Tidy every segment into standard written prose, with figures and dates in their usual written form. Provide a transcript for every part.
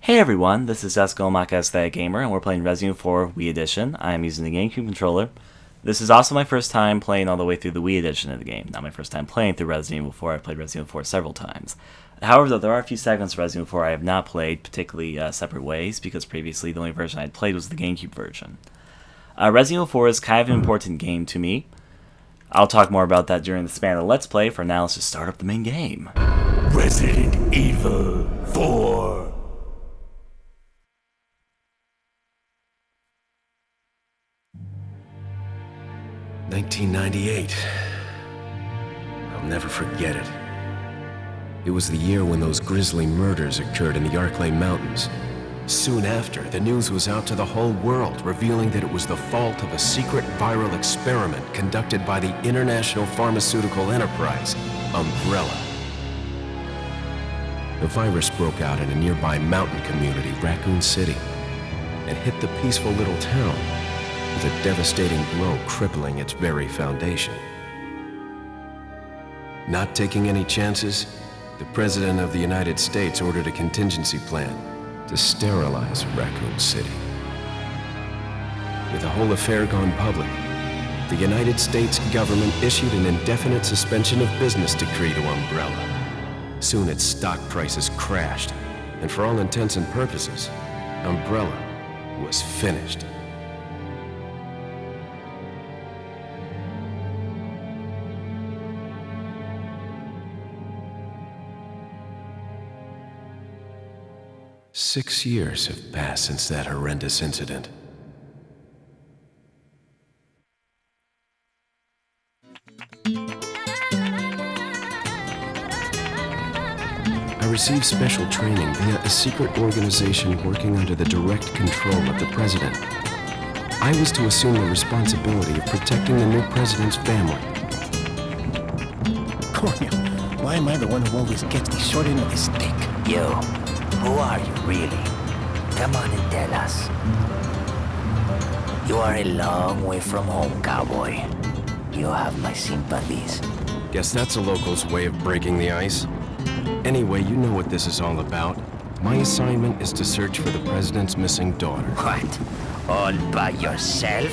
Hey everyone, this is AestheticGamer, and we're playing Resident Evil 4 Wii Edition. I am using the GameCube controller. This is also my first time playing all the way through the Wii Edition of the game. Not my first time playing through Resident Evil 4, I've played Resident Evil 4 several times. However, though, there are a few segments of Resident Evil 4 I have not played, particularly separate ways, because previously the only version I had played was the GameCube version. Resident Evil 4 is kind of an important game to me. I'll talk more about that during the span of the Let's Play. For now, let's just start up the main game. Resident Evil 4. $1998. I'll never forget it. It was the year when those grisly murders occurred in the Arklay Mountains. Soon after, the news was out to the whole world, revealing that it was the fault of a secret viral experiment conducted by the international pharmaceutical enterprise, Umbrella. The virus broke out in a nearby mountain community, Raccoon City, and hit the peaceful little town with a devastating blow crippling its very foundation. Not taking any chances, the President of the United States ordered a contingency plan to sterilize Raccoon City. With the whole affair gone public, the United States government issued an indefinite suspension of business decree to Umbrella. Soon its stock prices crashed, and for all intents and purposes, Umbrella was finished. Six years have passed since that horrendous incident. I received special training via a secret organization working under the direct control of the president. I was to assume the responsibility of protecting the new president's family. Coño, why am I the one who always gets the short end of the stick? You, who are you really? Come on and tell us. You are a long way from home, cowboy. You have my sympathies. Guess that's a local's way of breaking the ice. Anyway, you know what this is all about. My assignment is to search for the president's missing daughter. What? All by yourself?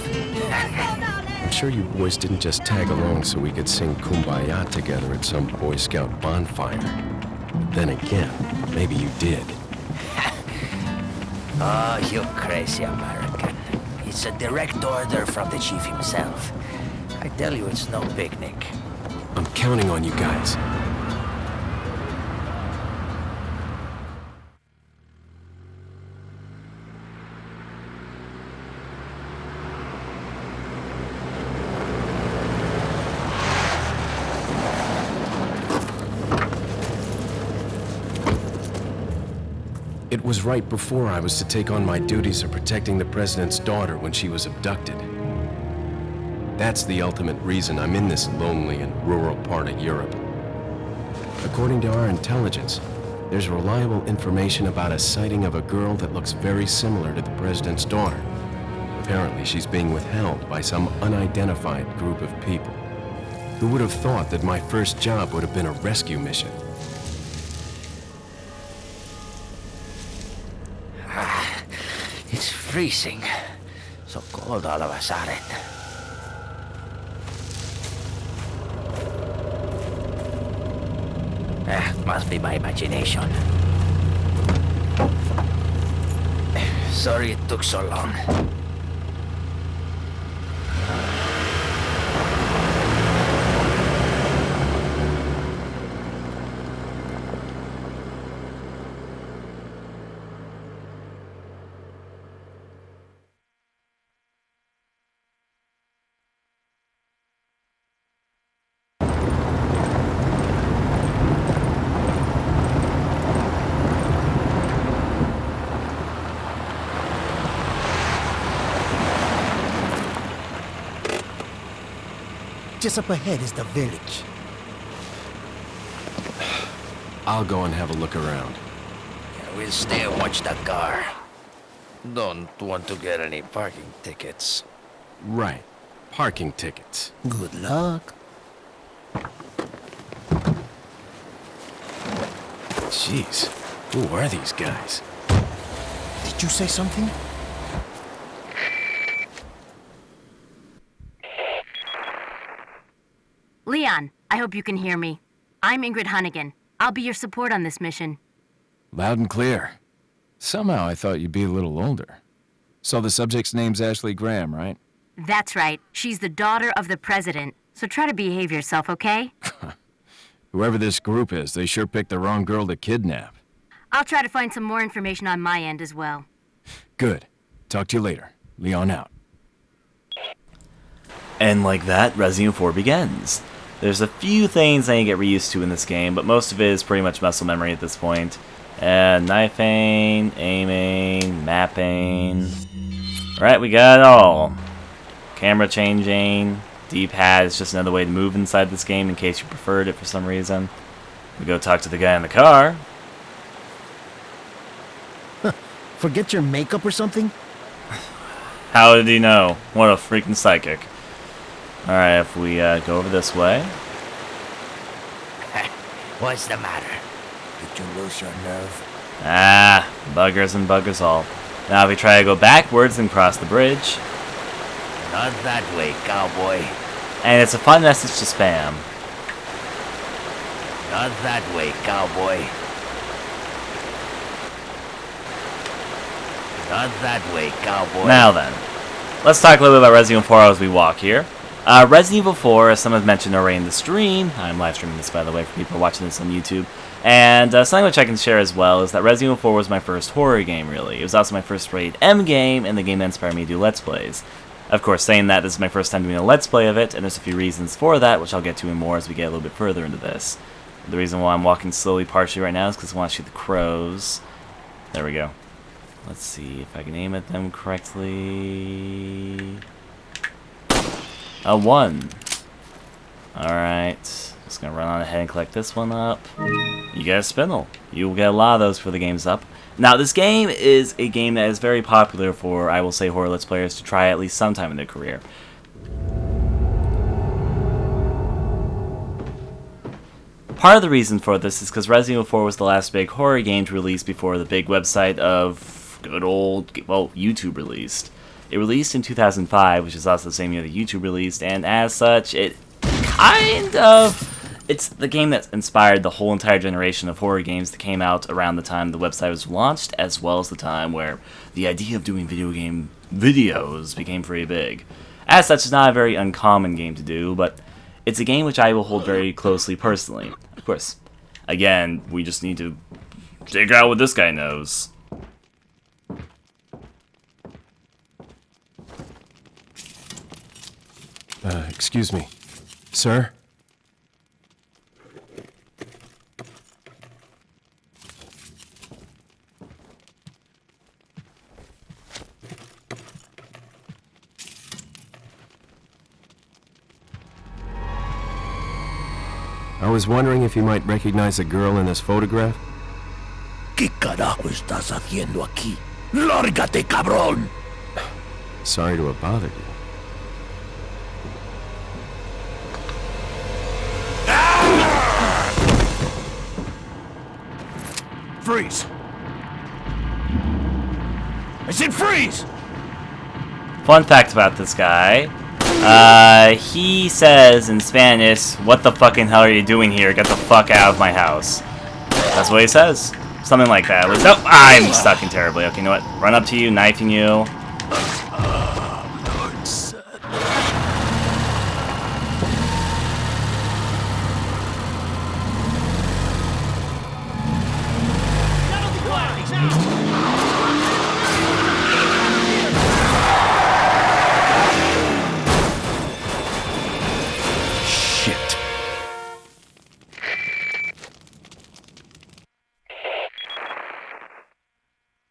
I'm sure you boys didn't just tag along so we could sing Kumbaya together at some Boy Scout bonfire. But then again, maybe you did. Oh, you crazy American. It's a direct order from the chief himself. I tell you, it's no picnic. I'm counting on you guys. It was right before I was to take on my duties of protecting the president's daughter when she was abducted. That's the ultimate reason I'm in this lonely and rural part of Europe. According to our intelligence, there's reliable information about a sighting of a girl that looks very similar to the president's daughter. Apparently, she's being withheld by some unidentified group of people. Who would have thought that my first job would have been a rescue mission? It's freezing. So cold all of a sudden. Must be my imagination. Sorry it took so long. Just up ahead is the village. I'll go and have a look around. We'll stay and watch the car. Don't want to get any parking tickets. Right. Parking tickets. Good luck. Jeez, who are these guys? Did you say something? Leon, I hope you can hear me. I'm Ingrid Hunnigan. I'll be your support on this mission. Loud and clear. Somehow I thought you'd be a little older. So the subject's name's Ashley Graham, right? That's right. She's the daughter of the president. So try to behave yourself, okay? Whoever this group is, they sure picked the wrong girl to kidnap. I'll try to find some more information on my end as well. Good. Talk to you later. Leon out. And like that, Resident Evil 4 begins. There's a few things I need to get reused to in this game, but most of it is pretty much muscle memory at this point. Knifing, aiming, mapping. Alright, we got it all. Camera changing, D-pad is just another way to move inside this game in case you preferred it for some reason. We go talk to the guy in the car. Forget your makeup or something? How did he know? What a freaking psychic. Alright, if we go over this way. What's the matter? Did you lose your nerve? Ah, buggers and buggers all. Now if we try to go backwards and cross the bridge. Not that way, cowboy. And it's a fun message to spam. Not that way, cowboy. Not that way, cowboy. Now then, let's talk a little bit about Resident Evil 4 as we walk here. Resident Evil 4, as some have mentioned already in the stream, I'm live streaming this by the way for people watching this on YouTube, and something which I can share as well is that Resident Evil 4 was my first horror game really. It was also my first rated M game, and the game that inspired me to do Let's Plays. Of course, saying that, this is my first time doing a Let's Play of it, and there's a few reasons for that, which I'll get to in more as we get a little bit further into this. The reason why I'm walking slowly partially right now is because I want to shoot the crows. There we go. Let's see if I can aim at them correctly. A 1. Alright. Just gonna run on ahead and collect this one up. You get a spindle. You will get a lot of those for the game's up. Now, this game is a game that is very popular for, I will say, horror Let's Players to try at least sometime in their career. Part of the reason for this is because Resident Evil 4 was the last big horror game to release before the big website of good old, well, YouTube released. It released in 2005, which is also the same year that YouTube released, and as such, it's the game that inspired the whole entire generation of horror games that came out around the time the website was launched, as well as the time where the idea of doing video game videos became pretty big. As such, it's not a very uncommon game to do, but it's a game which I will hold very closely personally. Of course, again, we just need to figure out what this guy knows. Excuse me. Sir? I was wondering if you might recognize a girl in this photograph? ¿Qué carajo estás haciendo aquí? ¡Lárgate, cabrón! Sorry to have bothered you. Freeze! I said freeze! Fun fact about this guy. He says in Spanish, "What the fucking hell are you doing here? Get the fuck out of my house." That's what he says. Something like that. Oh, I'm stuck in terribly. Okay, you know what? Run up to you, knifing you.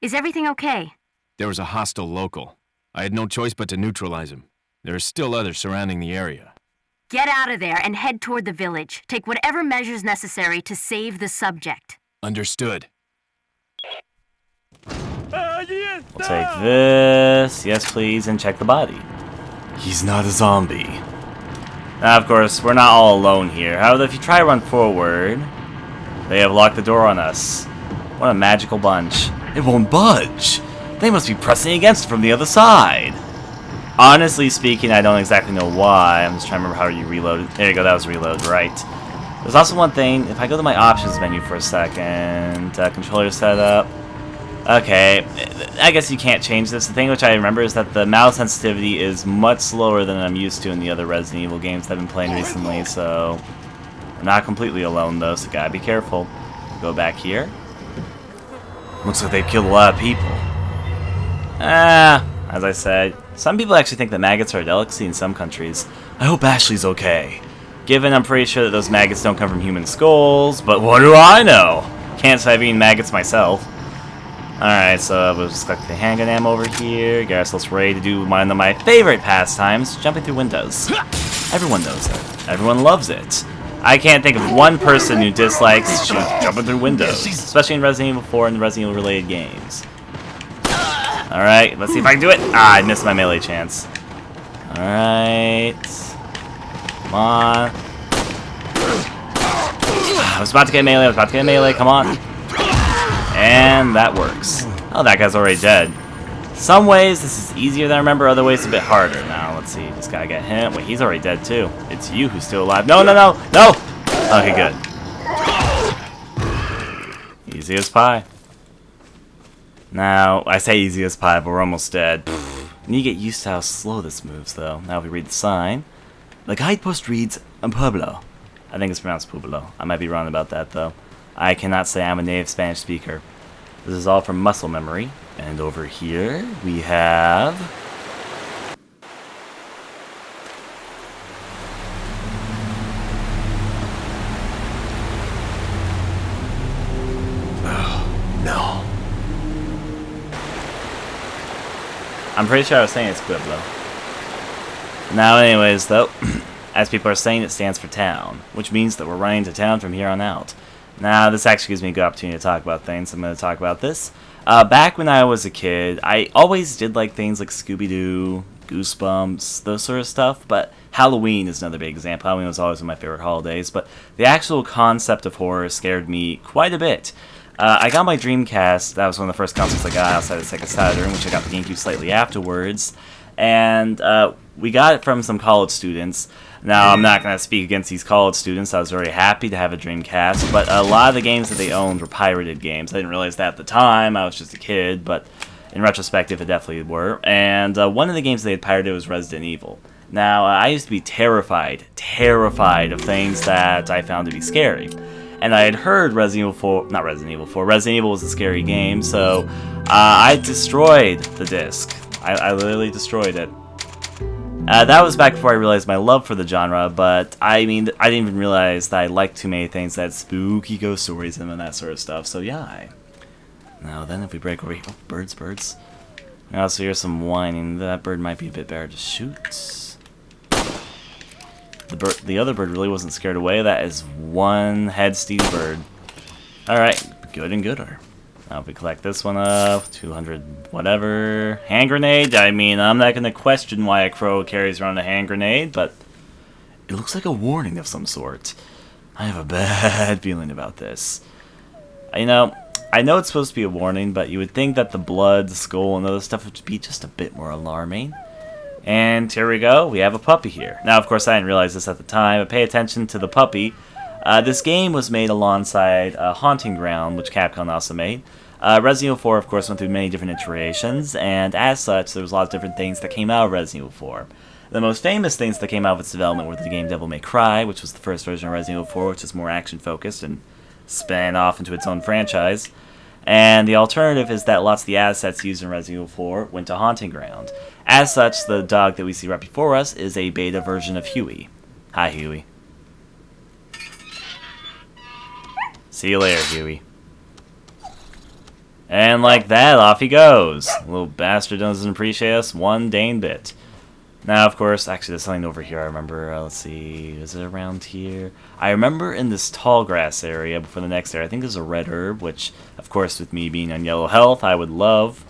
Is everything okay? There was a hostile local. I had no choice but to neutralize him. There are still others surrounding the area. Get out of there and head toward the village. Take whatever measures necessary to save the subject. Understood. We'll take this, yes please, and check the body. He's not a zombie. Now, of course, we're not all alone here. However, if you try to run forward, they have locked the door on us. What a magical bunch. It won't budge. They must be pressing against from the other side. Honestly speaking, I don't exactly know why. I'm just trying to remember how you reloaded. There you go, that was reload, right. There's also one thing, if I go to my options menu for a second, controller setup. Okay, I guess you can't change this. The thing which I remember is that the mouse sensitivity is much slower than I'm used to in the other Resident Evil games I've been playing recently, so I'm not completely alone though, so gotta be careful. Go back here. Looks like they've killed a lot of people. As I said, some people actually think that maggots are a delicacy in some countries. I hope Ashley's okay. Given I'm pretty sure that those maggots don't come from human skulls, but what do I know? Can't say I've eaten maggots myself. Alright, so we'll just collect the handgun ammo over here. Get ourselves ready to do one of my favorite pastimes, jumping through windows. Everyone knows it. Everyone loves it. I can't think of one person who dislikes jumping through windows, especially in Resident Evil 4 and Resident Evil related games. Alright, let's see if I can do it. I missed my melee chance. Alright. Come on. I was about to get melee, come on. And that works. Oh, that guy's already dead. Some ways this is easier than I remember, other ways it's a bit harder. Now, let's see, just gotta get him. Wait, he's already dead too. It's you who's still alive. No! Okay, good. Easy as pie. Now, I say easy as pie, but we're almost dead. You need to get used to how slow this moves, though. Now, if we read the sign, the guidepost reads Pueblo. I think it's pronounced Pueblo. I might be wrong about that, though. I cannot say I'm a native Spanish speaker. This is all from muscle memory. And over here, we have... No. I'm pretty sure I was saying it's Pueblo. Now anyways, though, as people are saying, it stands for town, which means that we're running to town from here on out. Now, this actually gives me a good opportunity to talk about things. I'm going to talk about this. Back when I was a kid, I always did like things like Scooby-Doo, Goosebumps, those sort of stuff, but Halloween is another big example. Halloween was always one of my favorite holidays, but the actual concept of horror scared me quite a bit. I got my Dreamcast. That was one of the first consoles I got outside of the Sega Saturn, which I got the GameCube slightly afterwards. And we got it from some college students. Now, I'm not going to speak against these college students. I was very happy to have a Dreamcast, but a lot of the games that they owned were pirated games. I didn't realize that at the time. I was just a kid, but in retrospective, it definitely were. And one of the games they had pirated was Resident Evil. Now, I used to be terrified of things that I found to be scary. And I had heard Resident Evil 4 was a scary game, so I destroyed the disc. I literally destroyed it. That was back before I realized my love for the genre, but I mean, I didn't even realize that I liked too many things that had spooky ghost stories in them and that sort of stuff, so yeah. Now then, if we break over here... Oh, birds. I also hear some whining. That bird might be a bit better to shoot. The other bird really wasn't scared away. That is one head steedy bird. Alright, good and gooder. Now if we collect this one up, 200 whatever. Hand grenade? I mean, I'm not going to question why a crow carries around a hand grenade, but it looks like a warning of some sort. I have a bad feeling about this. You know, I know it's supposed to be a warning, but you would think that the blood, the skull, and other stuff would be just a bit more alarming. And here we go, we have a puppy here. Now, of course, I didn't realize this at the time, but pay attention to the puppy. This game was made alongside Haunting Ground, which Capcom also made. Resident Evil 4, of course, went through many different iterations, and as such, there was a lot of different things that came out of Resident Evil 4. The most famous things that came out of its development were the game Devil May Cry, which was the first version of Resident Evil 4, which is more action-focused and span off into its own franchise. And the alternative is that lots of the assets used in Resident Evil 4 went to Haunting Ground. As such, the dog that we see right before us is a beta version of Huey. Hi, Huey. See you later, Huey. And like that, off he goes. Little bastard doesn't appreciate us one dang bit. Now, of course, actually, there's something over here I remember. Let's see, is it around here? I remember in this tall grass area before the next area, I think there's a red herb, which, of course, with me being on yellow health, I would love.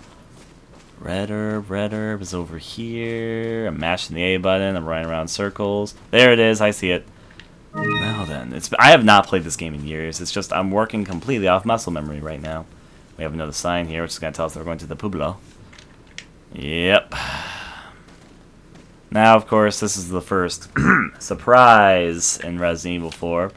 Red herb is over here. I'm mashing the A button, I'm running around in circles. There it is, I see it. Now then, I have not played this game in years. It's just I'm working completely off muscle memory right now. We have another sign here, which is going to tell us that we're going to the Pueblo. Yep. Now, of course, this is the first surprise in Resident Evil 4.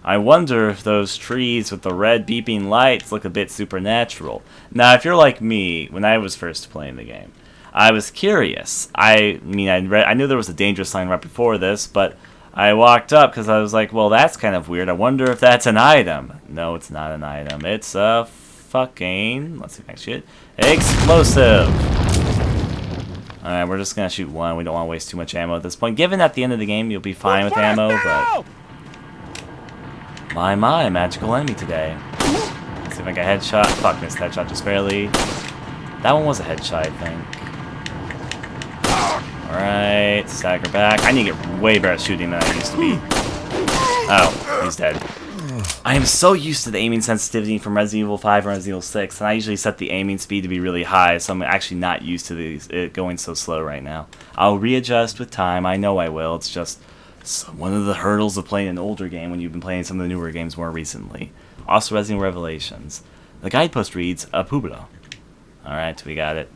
I wonder if those trees with the red beeping lights look a bit supernatural. Now, if you're like me, when I was first playing the game, I was curious. I knew there was a danger sign right before this, but I walked up because I was like, well, that's kind of weird. I wonder if that's an item. No, it's not an item. It's a fucking, let's see if I can shoot it, explosive. Alright, we're just going to shoot one. We don't want to waste too much ammo at this point. Given at the end of the game, you'll be fine with ammo, but... My, magical enemy today. Let's see if I get a headshot. Fuck, missed headshot just barely. That one was a headshot, I think. Alright, stagger back. I need to get way better at shooting than I used to be. Oh, he's dead. I am so used to the aiming sensitivity from Resident Evil 5 and Resident Evil 6, and I usually set the aiming speed to be really high, so I'm actually not used to it going so slow right now. I'll readjust with time, I know I will. It's just one of the hurdles of playing an older game when you've been playing some of the newer games more recently. Also, Resident Evil Revelations. The guidepost reads, a Pueblo. Alright, we got it.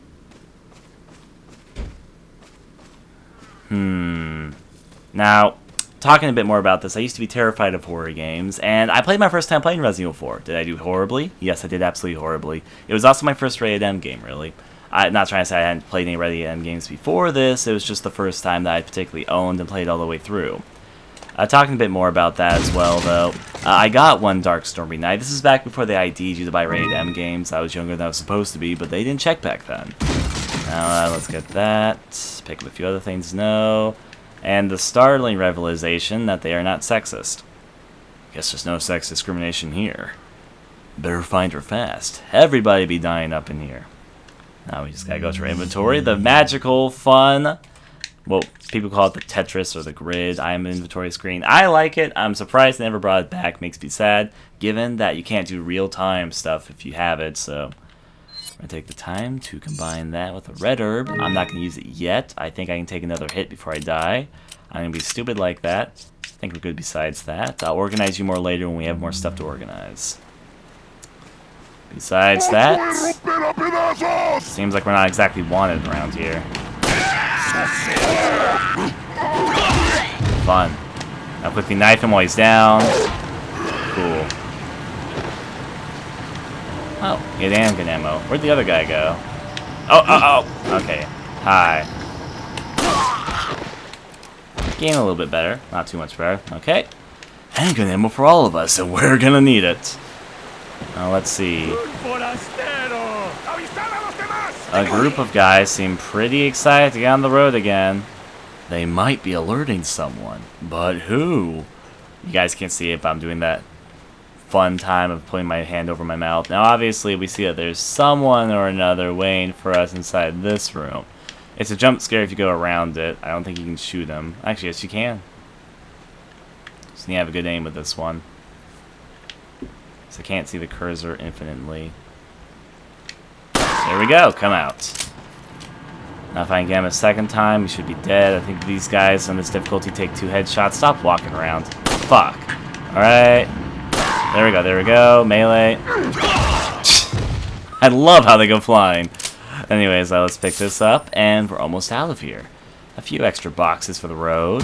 Now, talking a bit more about this, I used to be terrified of horror games, and I played my first time playing Resident Evil 4. Did I do horribly? Yes, I did absolutely horribly. It was also my first rated M game, really. I'm not trying to say I hadn't played any rated M games before this, it was just the first time that I particularly owned and played all the way through. Talking a bit more about that as well, though, I got one Dark Stormy Night. This is back before they ID'd you to buy rated M games. I was younger than I was supposed to be, but they didn't check back then. Now, let's get that. Pick up a few other things to know. And the startling revelation that they are not sexist. Guess there's no sex discrimination here. Better find her fast. Everybody be dying up in here. Now we just gotta go to our inventory. The magical, fun, well, people call it the Tetris or the grid inventory screen. I like it. I'm surprised they never brought it back. Makes me sad, given that you can't do real-time stuff if you have it, so... I'm going to take the time to combine that with a red herb. I'm not going to use it yet. I think I can take another hit before I die. I'm going to be stupid like that. I think we're good besides that. I'll organize you more later when we have more stuff to organize. Besides that, seems like we're not exactly wanted around here. Fun. Now quickly knife him while he's down. Cool. Oh, get handgun ammo. Where'd the other guy go? Oh. Okay. Hi. Getting a little bit better. Not too much better. Okay. Handgun ammo for all of us, and we're gonna need it. Now, let's see. A group of guys seem pretty excited to get on the road again. They might be alerting someone, but who? You guys can't see it, but I'm doing that fun time of putting my hand over my mouth. Now obviously we see that there's someone or another waiting for us inside this room. It's a jump scare if you go around it. I don't think you can shoot them. Actually, yes you can. So you have a good aim with this one. So I can't see the cursor infinitely. There we go, come out. Now if I can get him a second time, he should be dead. I think these guys on this difficulty take 2 headshots. Stop walking around. Fuck. Alright. There we go. Melee. I love how they go flying. Anyways, let's pick this up, and we're almost out of here. A few extra boxes for the road.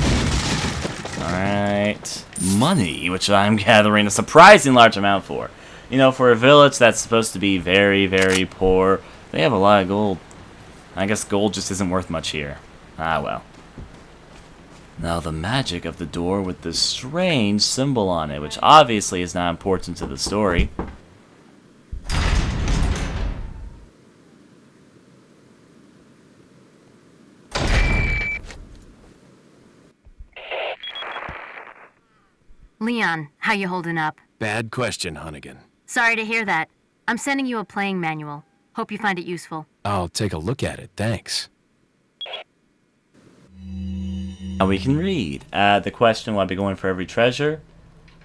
Alright. Money, which I'm gathering a surprising large amount for. You know, for a village that's supposed to be very, very poor, they have a lot of gold. I guess gold just isn't worth much here. Ah, well. Now the magic of the door with this strange symbol on it, which obviously is not important to the story. Leon, how you holding up? Bad question, Hunnigan. Sorry to hear that. I'm sending you a playing manual. Hope you find it useful. I'll take a look at it, thanks. Now we can read. The question, will I be going for every treasure?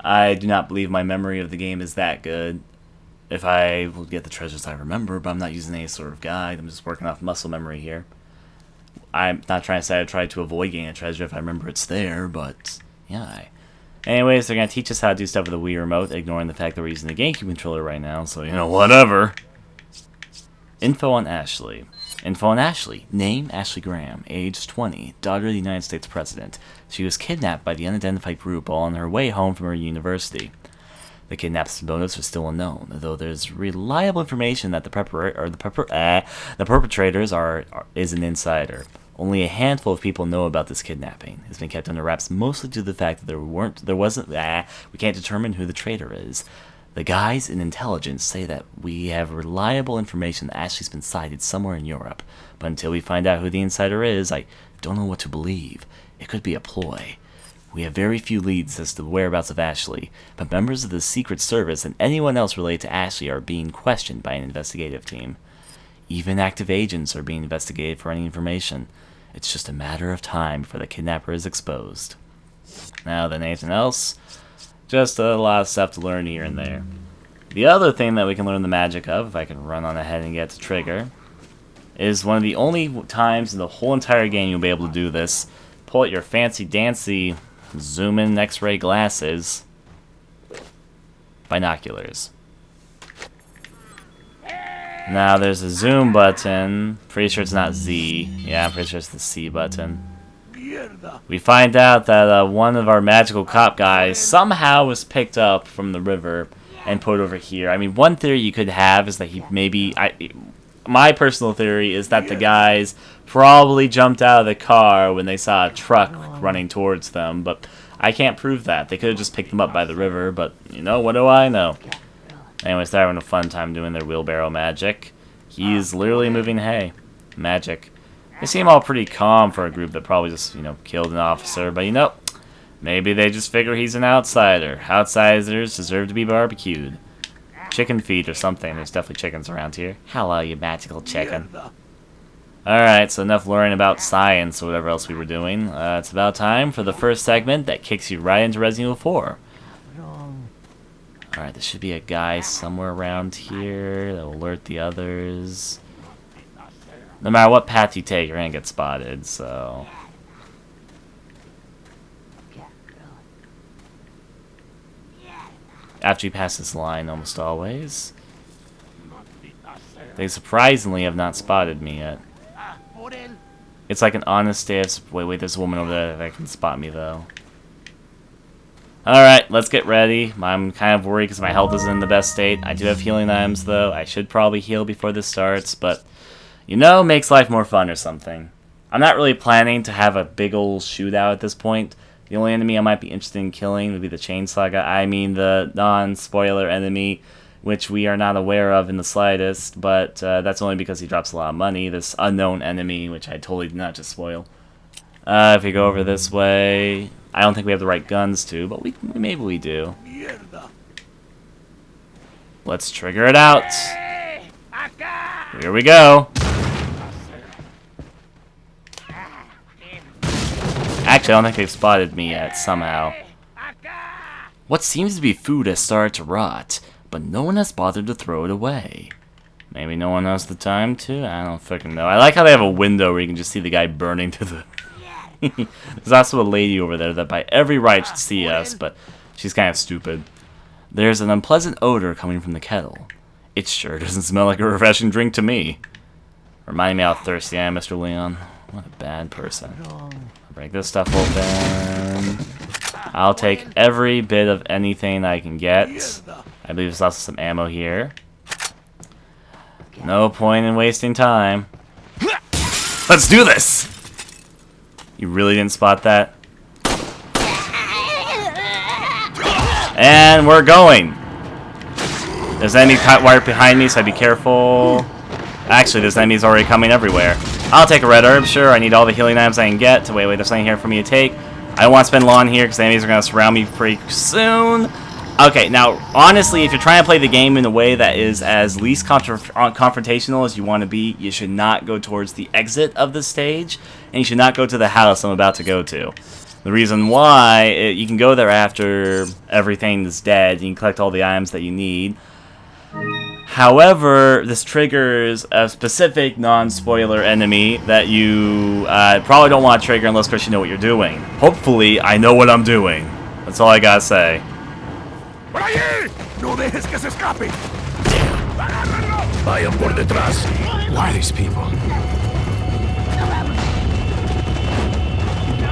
I do not believe my memory of the game is that good. If I will get the treasures I remember, but I'm not using any sort of guide. I'm just working off muscle memory here. I'm not trying to say I tried to avoid getting a treasure if I remember it's there, but yeah. Anyways, they're going to teach us how to do stuff with the Wii Remote, ignoring the fact that we're using the GameCube controller right now, so, you know, whatever. Info on Ashley. Info on Ashley. Name, Ashley Graham. Age, 20. Daughter of the United States President. She was kidnapped by the unidentified group while on her way home from her university. The kidnapped motives are still unknown, though there's reliable information that the perpetrators is an insider. Only a handful of people know about this kidnapping. It's been kept under wraps mostly due to the fact that we can't determine who the traitor is. The guys in intelligence say that we have reliable information that Ashley's been sighted somewhere in Europe, but until we find out who the insider is, I don't know what to believe. It could be a ploy. We have very few leads as to the whereabouts of Ashley, but members of the Secret Service and anyone else related to Ashley are being questioned by an investigative team. Even active agents are being investigated for any information. It's just a matter of time before the kidnapper is exposed. Now then, anything else? Just a lot of stuff to learn here and there. The other thing that we can learn the magic of, if I can run on ahead and get to trigger, is one of the only times in the whole entire game you'll be able to do this. Pull out your fancy-dancy zoom-in X-ray glasses. Binoculars. Now there's a zoom button. Pretty sure it's not Z. Yeah, I'm pretty sure it's the C button. We find out that one of our magical cop guys somehow was picked up from the river and put over here. I mean, one theory you could have is that he maybe... my personal theory is that the guys probably jumped out of the car when they saw a truck running towards them, but I can't prove that. They could have just picked them up by the river, but, you know, what do I know? Anyways, they're having a fun time doing their wheelbarrow magic. He's literally moving hay. Magic. They seem all pretty calm for a group that probably just, you know, killed an officer, but, you know, maybe they just figure he's an outsider. Outsiders deserve to be barbecued. Chicken feet or something. There's definitely chickens around here. Hello, you magical chicken. Alright, so enough learning about science or whatever else we were doing. It's about time for the first segment that kicks you right into Resident Evil 4. Alright, there should be a guy somewhere around here that will alert the others. No matter what path you take, you're gonna get spotted, so... After you pass this line, almost always. They surprisingly have not spotted me yet. It's like an honest day of... Wait, there's a woman over there that can spot me, though. Alright, let's get ready. I'm kind of worried because my health isn't in the best state. I do have healing items, though. I should probably heal before this starts, but... You know, makes life more fun or something. I'm not really planning to have a big old shootout at this point. The only enemy I might be interested in killing would be the chainsaw guy. I mean, the non-spoiler enemy, which we are not aware of in the slightest, but that's only because he drops a lot of money. This unknown enemy, which I totally did not just spoil. If we go over this way, I don't think we have the right guns to, but maybe we do. Let's trigger it out. Here we go. Actually, I don't think they've spotted me yet, somehow. What seems to be food has started to rot, but no one has bothered to throw it away. Maybe no one has the time to? I don't freaking know. I like how they have a window where you can just see the guy burning through the... There's also a lady over there that by every right should see us, but she's kind of stupid. There's an unpleasant odor coming from the kettle. It sure doesn't smell like a refreshing drink to me. Reminding me how thirsty I am, Mr. Leon. What a bad person. Break this stuff open. I'll take every bit of anything I can get. I believe there's also some ammo here. No point in wasting time. Let's do this! You really didn't spot that? And we're going! There's an enemy right behind me, so I'd be careful. Actually, there's enemies already coming everywhere. I'll take a red herb, sure. I need all the healing items I can get. Wait, there's something here for me to take. I don't want to spend long here because the enemies are going to surround me pretty soon. Okay, now, honestly, if you're trying to play the game in a way that is as least confrontational as you want to be, you should not go towards the exit of the stage, and you should not go to the house I'm about to go to. The reason why, you can go there after everything is dead, and you can collect all the items that you need. However, this triggers a specific non-spoiler enemy that you probably don't want to trigger unless, of course, you know what you're doing. Hopefully, I know what I'm doing. That's all I gotta say. ¡Por allí! ¡No dejes que se escape! Vayan por detrás. Who are these people?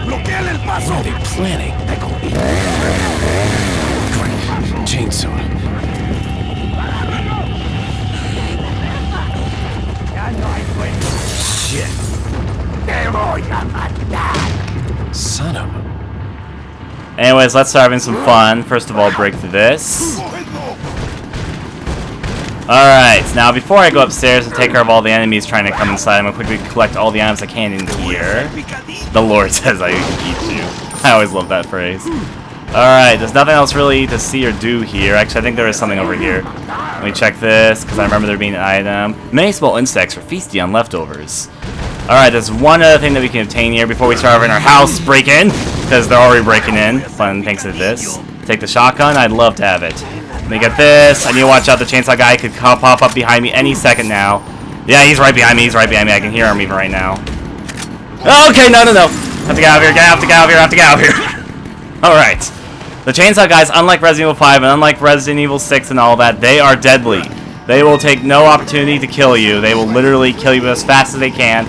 ¡Bloqueale el paso! What are they planning? Chainsaw. Shit. Te voy a matar. Son of a... Anyways, let's start having some fun. First of all, break through this. Alright, now before I go upstairs and take care of all the enemies trying to come inside, I'm gonna quickly collect all the items I can in here. The Lord says I eat you. I always love that phrase. Alright, there's nothing else really to see or do here. Actually, I think there is something over here. Let me check this, because I remember there being an item. Many small insects are feasting on leftovers. Alright, there's one other thing that we can obtain here before we start over in our house. Break in, because they're already breaking in. Fun thanks to this. Take the shotgun, I'd love to have it. Let me get this. I need to watch out. The chainsaw guy could pop up behind me any second now. Yeah, he's right behind me. He's right behind me. I can hear him even right now. Okay, no. I have to get out of here. I have to get out of here. Alright. The chainsaw guys, unlike Resident Evil 5 and unlike Resident Evil 6 and all that, they are deadly. They will take no opportunity to kill you. They will literally kill you as fast as they can.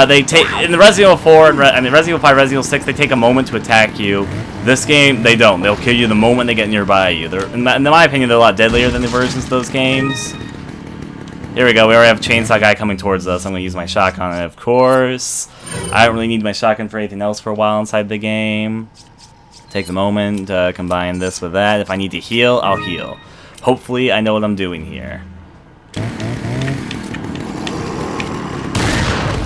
They take in the Resident Evil 4 and Resident Evil 5, Resident Evil 6, they take a moment to attack you. This game, they don't. They'll kill you the moment they get nearby you. In my opinion, they're a lot deadlier than the versions of those games. Here we go. We already have a chainsaw guy coming towards us. I'm going to use my shotgun, of course. I don't really need my shotgun for anything else for a while inside the game. Take the moment, combine this with that. If I need to heal, I'll heal. Hopefully, I know what I'm doing here.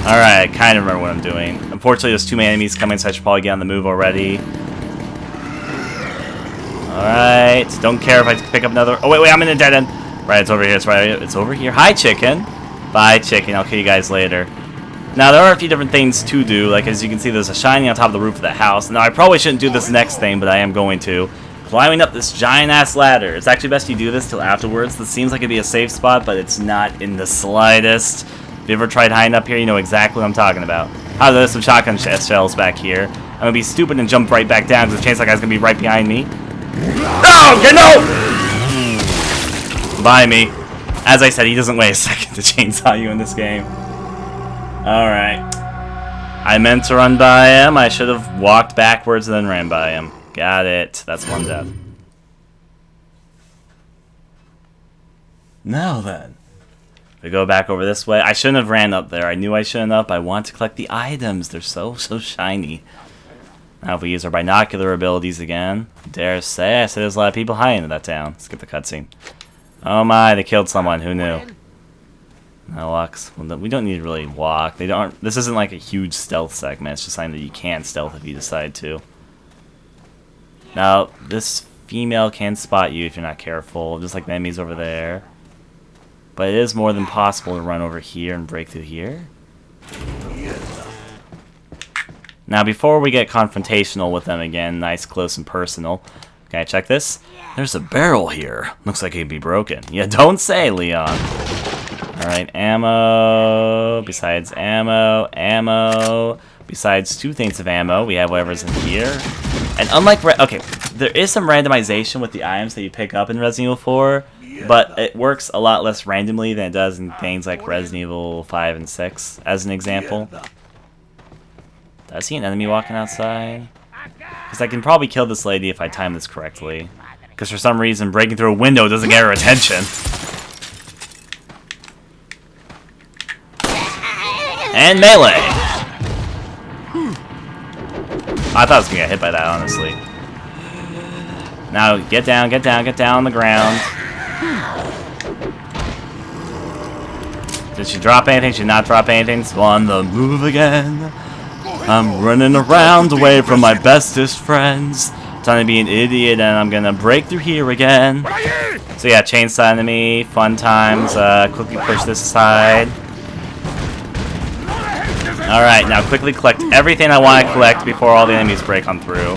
Alright, I kind of remember what I'm doing. Unfortunately, there's too many enemies coming, so I should probably get on the move already. Alright, don't care if I pick up another... Oh, wait, I'm in a dead end. Right, it's over here, it's over here. Hi, chicken. Bye, chicken, I'll kill you guys later. Now, there are a few different things to do. Like, as you can see, there's a shining on top of the roof of the house. Now, I probably shouldn't do this next thing, but I am going to. Climbing up this giant-ass ladder. It's actually best you do this till afterwards. This seems like it'd be a safe spot, but it's not in the slightest. If you ever tried hiding up here, you know exactly what I'm talking about. Oh, there's some shotgun shells back here. I'm gonna be stupid and jump right back down because the chainsaw guy's gonna be right behind me. Oh, get no! By me. As I said, he doesn't wait a second to chainsaw you in this game. Alright. I meant to run by him. I should have walked backwards and then ran by him. Got it. That's one death. Now then. We go back over this way. I shouldn't have ran up there. I knew I shouldn't have. I want to collect the items. They're so shiny. Now if we use our binocular abilities again, dare say, I said there's a lot of people hiding in that town. Skip the cutscene. Oh my, they killed someone. Who knew? No lux. Well, we don't need to really walk. They don't. This isn't like a huge stealth segment. It's just something that you can stealth if you decide to. Now this female can spot you if you're not careful, just like the enemies over there. But it is more than possible to run over here and break through here. Now, before we get confrontational with them again, nice, close, and personal. Can I check this? There's a barrel here. Looks like it could be broken. Yeah, don't say, Leon. Alright, ammo. Besides ammo, ammo. Besides two things of ammo, we have whatever's in here. And unlike... Okay, there is some randomization with the items that you pick up in Resident Evil 4. But it works a lot less randomly than it does in things like Resident Evil 5 and 6, as an example. Did I see an enemy walking outside? Because I can probably kill this lady if I time this correctly. Because for some reason, breaking through a window doesn't get her attention. And melee! I thought I was going to get hit by that, honestly. Now, get down on the ground. Did she drop anything? She did not drop anything. So on the move again. I'm running around away from my bestest friends. Trying to be an idiot, and I'm gonna break through here again. So yeah, chainsaw enemy, fun times. Quickly push this aside. Alright, now quickly collect everything I want to collect before all the enemies break on through.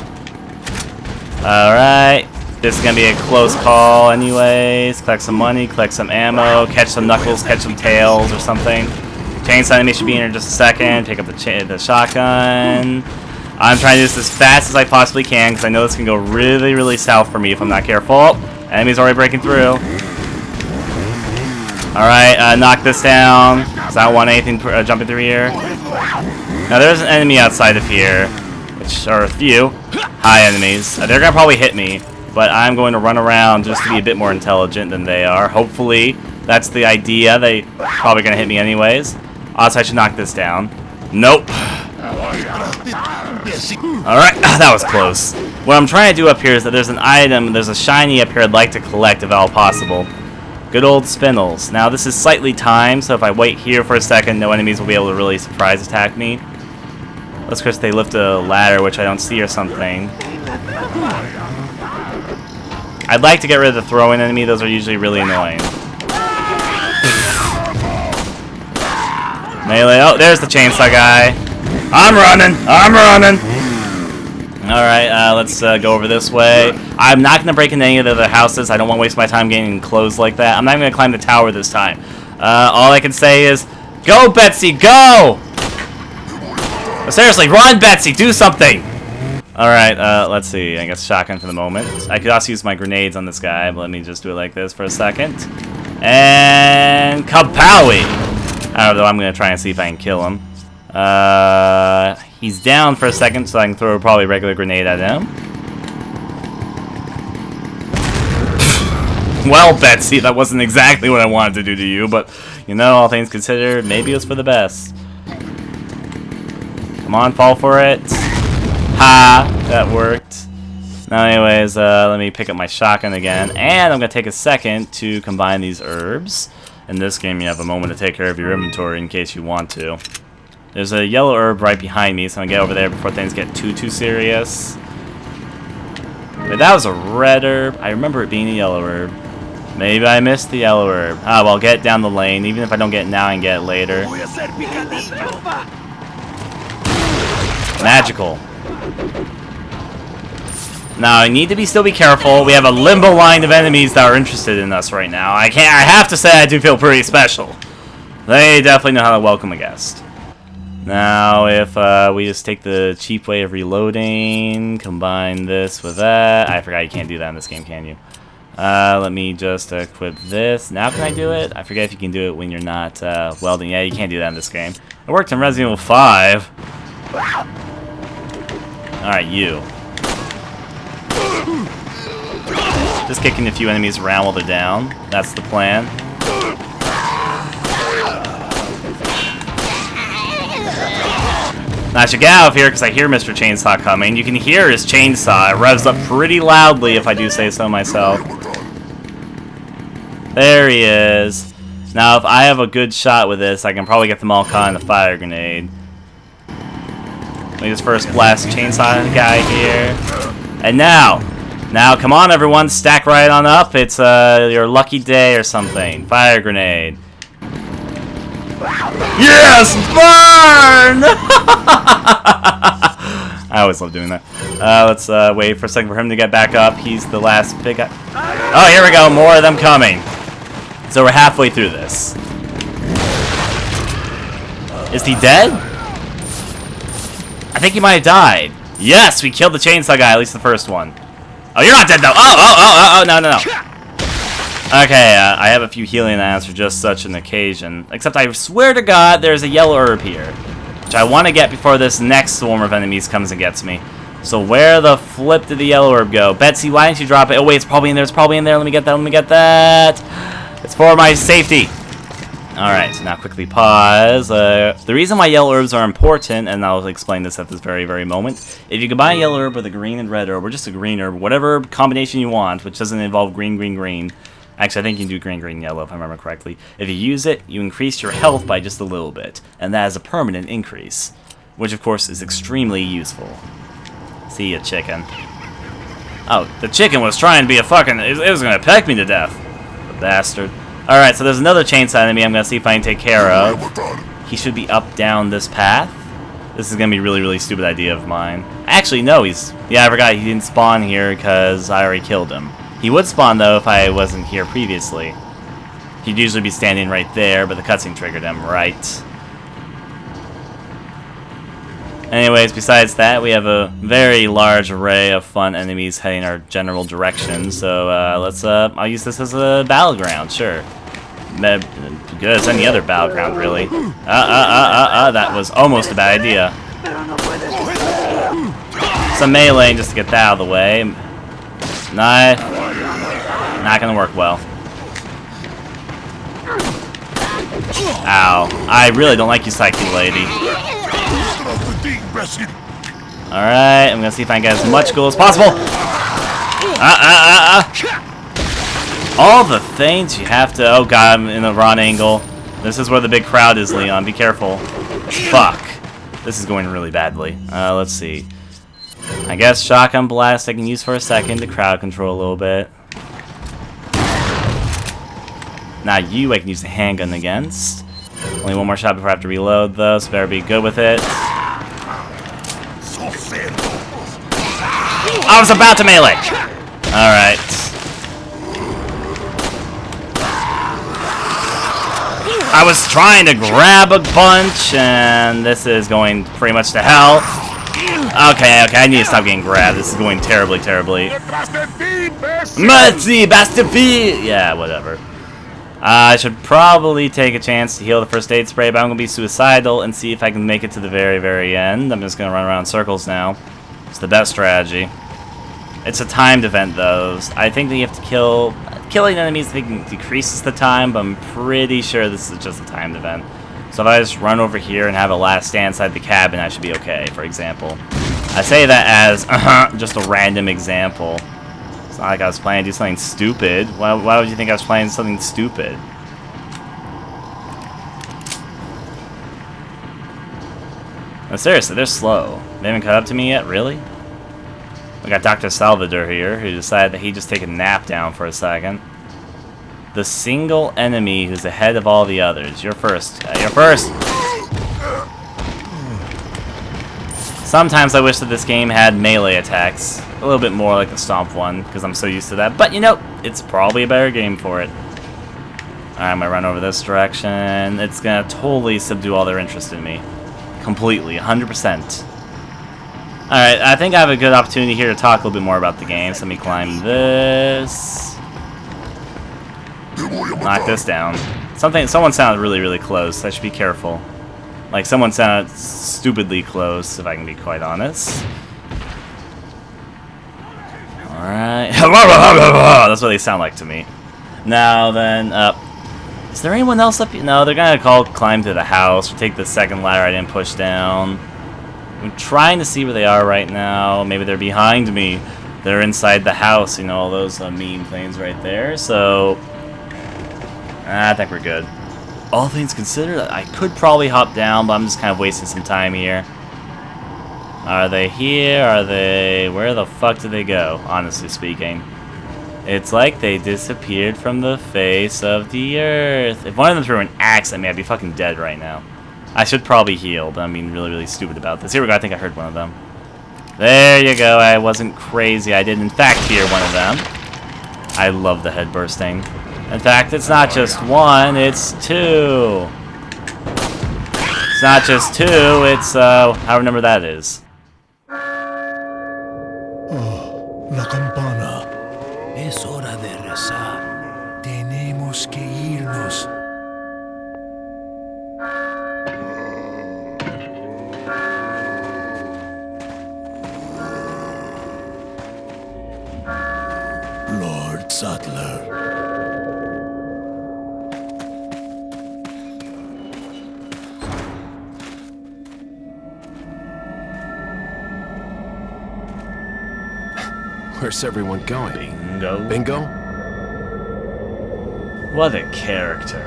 Alright. This is going to be a close call anyways. Collect some money, collect some ammo, catch some knuckles, catch some tails or something. Chainsaw enemy should be in here in just a second. Pick up the shotgun. I'm trying to do this as fast as I possibly can because I know this can go really, really south for me if I'm not careful. Oh, enemy's already breaking through. Alright, knock this down. Because I don't want anything jumping through here. Now, there's an enemy outside of here, which are a few high enemies. They're going to probably hit me, but I'm going to run around just to be a bit more intelligent than they are. Hopefully, that's the idea. They probably going to hit me anyways. Also, I should knock this down. Nope. Alright, that was close. What I'm trying to do up here is that there's an item, there's a shiny up here I'd like to collect if at all possible. Good old spinels. Now, this is slightly timed, so if I wait here for a second, no enemies will be able to really surprise attack me. Unless, of course, they lift a ladder, which I don't see or something. I'd like to get rid of the throw-in enemy. Those are usually really annoying. Melee. Oh, there's the chainsaw guy. I'm running. I'm running. Alright, let's go over this way. I'm not going to break into any of the other houses. I don't want to waste my time getting clothes like that. I'm not even going to climb the tower this time. All I can say is, go, Betsy, go! Seriously, run, Betsy, do something! Alright, let's see. I guess shotgun for the moment. I could also use my grenades on this guy, but let me just do it like this for a second. And kapowie! Although I'm going to try and see if I can kill him. He's down for a second, so I can throw probably a regular grenade at him. Well, Betsy, that wasn't exactly what I wanted to do to you, but, you know, all things considered, maybe it was for the best. Come on, fall for it. Ha! That worked. Now, anyways, let me pick up my shotgun again, and I'm going to take a second to combine these herbs. In this game, you have a moment to take care of your inventory in case you want to. There's a yellow herb right behind me, so I'm going to get over there before things get too serious. Wait, that was a red herb. I remember it being a yellow herb. Maybe I missed the yellow herb. Ah, well, get it down the lane. Even if I don't get it now, I can get it later. Magical. Now, I need to still be careful. We have a limbo line of enemies that are interested in us right now. I have to say I do feel pretty special. They definitely know how to welcome a guest. Now, if we just take the cheap way of reloading, combine this with that. I forgot you can't do that in this game, can you? Let me just equip this. Now can I do it? I forget if you can do it when you're not welding. Yeah, you can't do that in this game. It worked in Resident Evil 5. Alright, you. Just kicking a few enemies around while they're down. That's the plan. Now I should get out of here because I hear Mr. Chainsaw coming. You can hear his chainsaw. It revs up pretty loudly if I do say so myself. There he is. Now if I have a good shot with this, I can probably get them all caught in a fire grenade. Let me just first blast Chainsaw guy here. And now come on everyone, stack right on up. It's your lucky day or something. Fire grenade. Yes! Burn! I always love doing that. Let's wait for a second for him to get back up. He's the last big guy. Oh, here we go. More of them coming. So we're halfway through this. Is he dead? I think he might have died. Yes, we killed the chainsaw guy, at least the first one. Oh, you're not dead, though. Oh, no. Okay, I have a few healing items for just such an occasion. Except I swear to God, there's a yellow herb here. Which I want to get before this next swarm of enemies comes and gets me. So where the flip did the yellow herb go? Betsy, why didn't you drop it? Oh, wait, it's probably in there. Let me get that. It's for my safety. Alright, so now quickly pause. The reason why yellow herbs are important, and I'll explain this at this very, very moment. If you combine a yellow herb with a green and red herb, or just a green herb, whatever combination you want, which doesn't involve green, green, green. Actually, I think you can do green, green, yellow, if I remember correctly. If you use it, you increase your health by just a little bit. And that is a permanent increase. Which, of course, is extremely useful. See ya, chicken. Oh, the chicken was trying to be a fucking... It was going to peck me to death. The bastard. Alright, so there's another chainsaw enemy I'm going to see if I can take care of. He should be up, down this path. This is going to be a really, really stupid idea of mine. Actually, no, he's... Yeah, I forgot he didn't spawn here because I already killed him. He would spawn, though, if I wasn't here previously. He'd usually be standing right there, but the cutscene triggered him, right. Anyways, besides that, we have a very large array of fun enemies heading our general direction. So let's I'll use this as a battleground, sure. Good as any other battleground, really. That was almost a bad idea. Some melee just to get that out of the way. Not gonna work well. Ow. I really don't like you, Psyche Lady. Alright, I'm gonna see if I can get as much gold as possible. All the things you have to... Oh god, I'm in the wrong angle. This is where the big crowd is, Leon. Be careful. Fuck. This is going really badly. Let's see. I guess shotgun blast I can use for a second to crowd control a little bit. Now you I can use the handgun against. Only one more shot before I have to reload though, so better be good with it. I was about to melee! Alright. I was trying to grab a bunch, and this is going pretty much to hell. Okay, I need to stop getting grabbed. This is going terribly, terribly. Merci, Bastille! Yeah, whatever. I should probably take a chance to heal the first aid spray, but I'm going to be suicidal and see if I can make it to the very, very end. I'm just going to run around in circles now. It's the best strategy. It's a timed event, though. I think that you have to kill... Killing enemies I think decreases the time, but I'm pretty sure this is just a timed event. So if I just run over here and have a last stand inside the cabin, I should be okay, for example. I say that as just a random example. It's not like I was planning to do something stupid. Why would you think I was planning something stupid? No, seriously, they're slow. They haven't caught up to me yet, really? We got Dr. Salvador here, who decided that he'd just take a nap down for a second. The single enemy who's ahead of all the others. You're first. You're first! Sometimes I wish that this game had melee attacks. A little bit more like the Stomp one, because I'm so used to that. But, you know, it's probably a better game for it. Alright, I'm gonna run over this direction. It's gonna totally subdue all their interest in me. Completely, 100%. Alright, I think I have a good opportunity here to talk a little bit more about the game. So let me climb this. Knock this down. Someone sounded really, really close. I should be careful. Like, someone sounded stupidly close, if I can be quite honest. Alright. That's what they sound like to me. Now then, is there anyone else up here? No, they're gonna climb to the house, or take the second ladder I didn't push down. I'm trying to see where they are right now. Maybe they're behind me. They're inside the house, you know, all those mean things right there. So, I think we're good. All things considered, I could probably hop down, but I'm just kind of wasting some time here. Are they here? Are they... Where the fuck did they go, honestly speaking? It's like they disappeared from the face of the earth. If one of them threw an axe at me, I'd be fucking dead right now. I should probably heal, but I'm being really, really stupid about this. Here we go, I think I heard one of them. There you go, I wasn't crazy. I did in fact hear one of them. I love the head bursting. In fact, it's not just one, it's two. It's not just two, it's, however number that is. Oh, la campana. Es hora de rezar. Tenemos que irnos. Lord Sattler. Where's everyone going? Bingo. Bingo? What a character.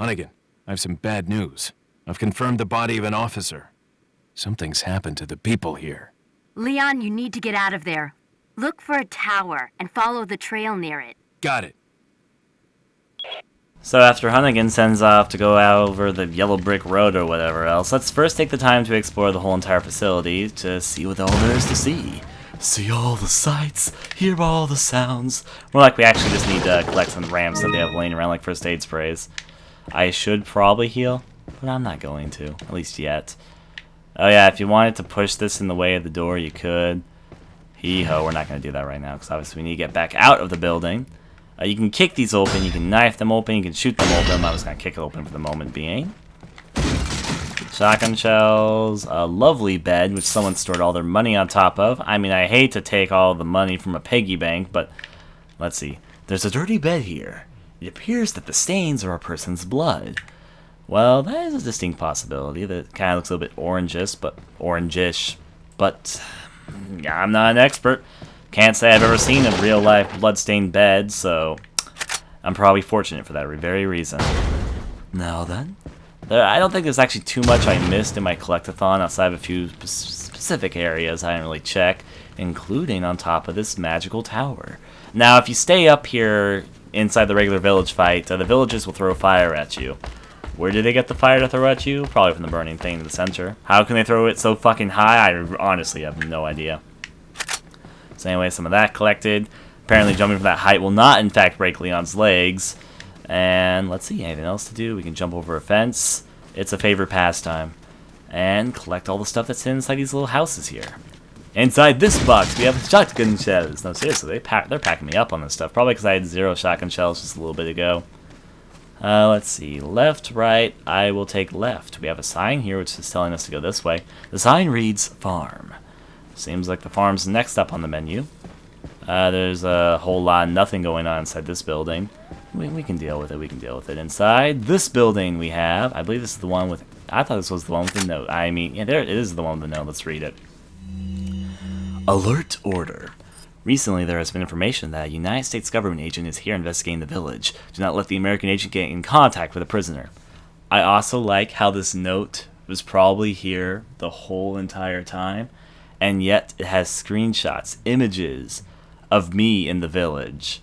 Hunnigan, I have some bad news. I've confirmed the body of an officer. Something's happened to the people here. Leon, you need to get out of there. Look for a tower and follow the trail near it. Got it. So after Hunnigan sends off to go out over the yellow brick road or whatever else, let's first take the time to explore the whole entire facility to see what all there is to see. See all the sights, hear all the sounds. More like we actually just need to collect some ramps that they have laying around like first aid sprays. I should probably heal, but I'm not going to, at least yet. Oh yeah, if you wanted to push this in the way of the door, you could. Hee-ho, we're not going to do that right now, because obviously we need to get back out of the building. You can kick these open, you can knife them open, you can shoot them open. I was going to kick it open for the moment being. Shotgun shells, a lovely bed, which someone stored all their money on top of. I mean, I hate to take all the money from a piggy bank, but let's see. There's a dirty bed here. It appears that the stains are a person's blood. Well, that is a distinct possibility. That kind of looks a little bit orangish, but yeah, I'm not an expert. Can't say I've ever seen a real-life blood-stained bed, so I'm probably fortunate for that very reason. Now then. I don't think there's actually too much I missed in my collectathon outside of a few specific areas I didn't really check, including on top of this magical tower. Now, if you stay up here inside the regular village fight, the villagers will throw fire at you. Where do they get the fire to throw at you? Probably from the burning thing in the center. How can they throw it so fucking high? I honestly have no idea. So anyway, some of that collected. Apparently jumping from that height will not, in fact, break Leon's legs. And let's see, anything else to do? We can jump over a fence. It's a favorite pastime. And collect all the stuff that's inside these little houses here. Inside this box, we have shotgun shells. No, seriously, they're packing me up on this stuff. Probably because I had 0 shotgun shells just a little bit ago. Let's see, left, right, I will take left. We have a sign here which is telling us to go this way. The sign reads, farm. Seems like the farm's next up on the menu. There's a whole lot of nothing going on inside this building. We can deal with it, Inside this building we have, I believe this is the one with, I thought this was the one with the note. I mean, yeah, there it is, the one with the note. Let's read it. Alert order. Recently there has been information that a United States government agent is here investigating the village. Do not let the American agent get in contact with the prisoner. I also like how this note was probably here the whole entire time, and yet it has screenshots, images of me in the village.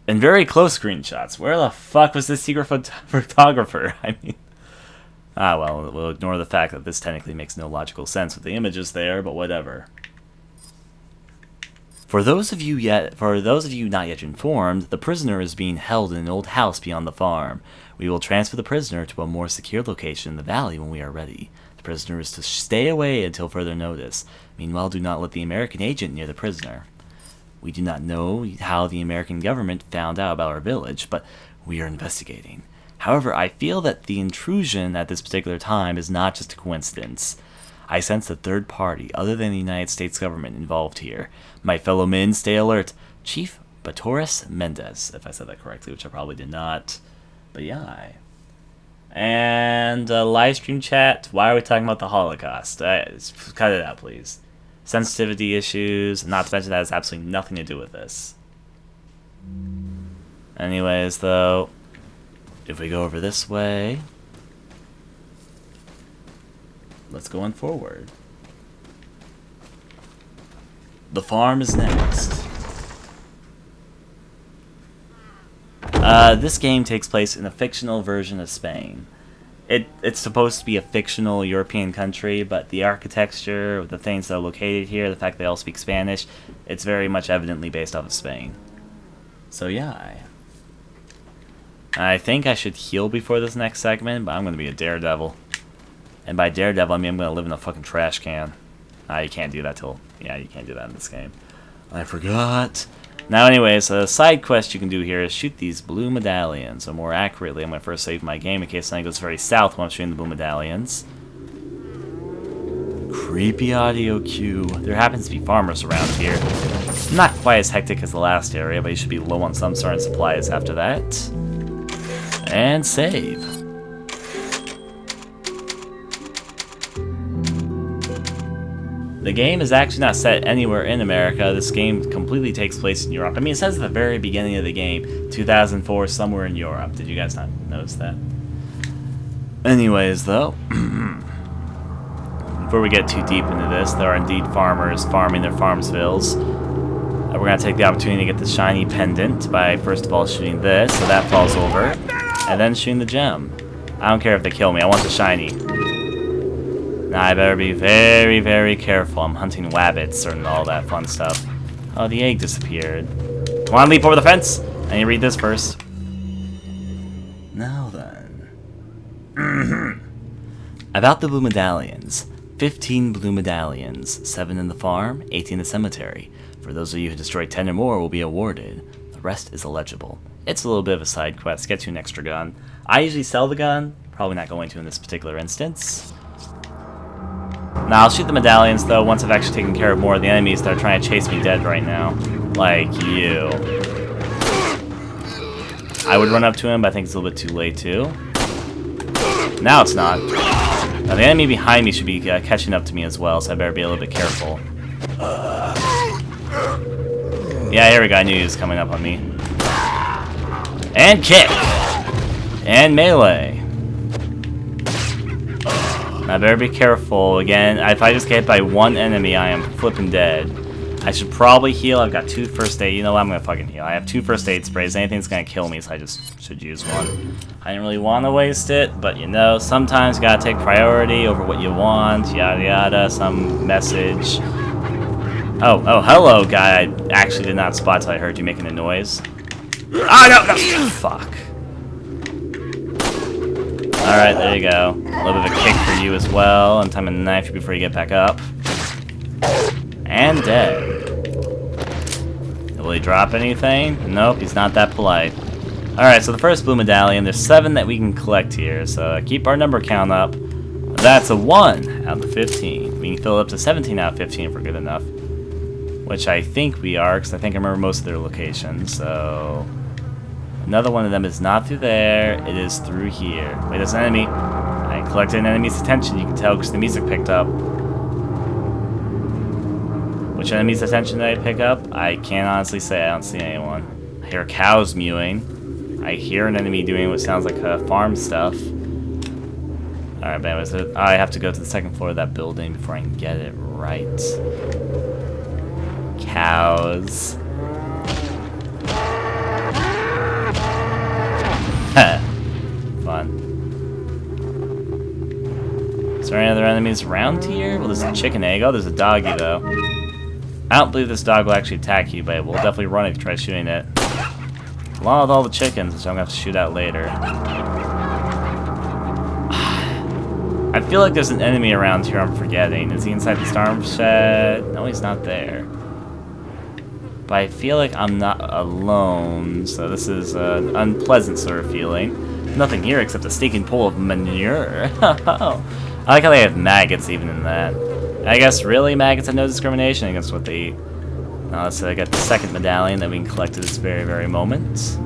And very close screenshots. Where the fuck was this secret photographer? I mean, well, we'll ignore the fact that this technically makes no logical sense with the images there, but whatever. For those of you not yet informed, the prisoner is being held in an old house beyond the farm. We will transfer the prisoner to a more secure location in the valley when we are ready. The prisoner is to stay away until further notice. Meanwhile, do not let the American agent near the prisoner. We do not know how the American government found out about our village, but we are investigating. However, I feel that the intrusion at this particular time is not just a coincidence. I sense a third party other than the United States government involved here. My fellow men, stay alert. Chief Batoris Mendez, if I said that correctly, which I probably did not. But yeah. And live stream chat, why are we talking about the Holocaust? Cut it out, please. Sensitivity issues, not to mention that has absolutely nothing to do with this. Anyways, though, if we go over this way, let's go on forward. The farm is next. This game takes place in a fictional version of Spain. It's supposed to be a fictional European country, but the architecture, the things that are located here, the fact they all speak Spanish, it's very much evidently based off of Spain. So yeah. I think I should heal before this next segment, but I'm going to be a daredevil. And by daredevil, I mean I'm going to live in a fucking trash can. You can't do that till... Yeah, you can't do that in this game. I forgot. Now anyways, a side quest you can do here is shoot these blue medallions. Or more accurately, I'm going to first save my game in case something goes very south when I'm shooting the blue medallions. Creepy audio cue. There happens to be farmers around here. Not quite as hectic as the last area, but you should be low on some certain supplies after that. And save. The game is actually not set anywhere in America. This game completely takes place in Europe. I mean, it says at the very beginning of the game, 2004, somewhere in Europe. Did you guys not notice that? Anyways, though, before we get too deep into this, there are indeed farmers farming their farmsvilles. We're going to take the opportunity to get the shiny pendant by, first of all, shooting this, so that falls over, and then shooting the gem. I don't care if they kill me, I want the shiny. Now I better be very, very careful. I'm hunting wabbits and all that fun stuff. Oh, the egg disappeared. Come on, leap over the fence! I need to read this first. Now then. About the blue medallions. 15 blue medallions. 7 in the farm, 18 in the cemetery. For those of you who destroy 10 or more will be awarded. The rest is illegible. It's a little bit of a side quest. Get you an extra gun. I usually sell the gun. Probably not going to in this particular instance. Now, I'll shoot the medallions, though, once I've actually taken care of more of the enemies that are trying to chase me dead right now. Like you. I would run up to him, but I think it's a little bit too late, too. Now it's not. Now, the enemy behind me should be catching up to me as well, so I better be a little bit careful. Yeah, here we go. I knew he was coming up on me. And kick! And melee. I better be careful. Again, if I just get hit by one enemy, I am flipping dead. I should probably heal. I've got 2 first aid. You know what? I'm going to fucking heal. I have 2 first aid sprays. Anything's going to kill me, so I just should use one. I didn't really want to waste it, but you know, sometimes you got to take priority over what you want. Yada yada. Some message. Oh, hello, guy. I actually did not spot till I heard you making a noise. Ah, no! Fuck. Alright, there you go. A little bit of a kick for you as well. And time to knife you before you get back up. And dead. Will he drop anything? Nope, he's not that polite. Alright, so the first blue medallion, there's 7 that we can collect here. So keep our number count up. That's a 1 out of 15. We can fill it up to 17 out of 15 if we're good enough. Which I think we are, because I think I remember most of their locations. So another one of them is not through there. It is through here. Wait, there's an enemy. I collected an enemy's attention. You can tell because the music picked up. Which enemy's attention did I pick up? I can't honestly say. I don't see anyone. I hear cows mewing. I hear an enemy doing what sounds like farm stuff. Alright, but anyways, I have to go to the second floor of that building before I can get it right. Cows. Fun. Is there any other enemies around here? Well, there's a chicken egg. Oh, there's a doggy, though. I don't believe this dog will actually attack you, but it will definitely run if you try shooting it. Along with all the chickens, which I'm going to have to shoot out later. I feel like there's an enemy around here I'm forgetting. Is he inside the storm shed? No, he's not there. But I feel like I'm not alone, so this is an unpleasant sort of feeling. Nothing here except a stinking pool of manure. I like how they have maggots even in that. I guess really maggots have no discrimination against what they eat. Now so I got the second medallion that we can collect at this very, very moment.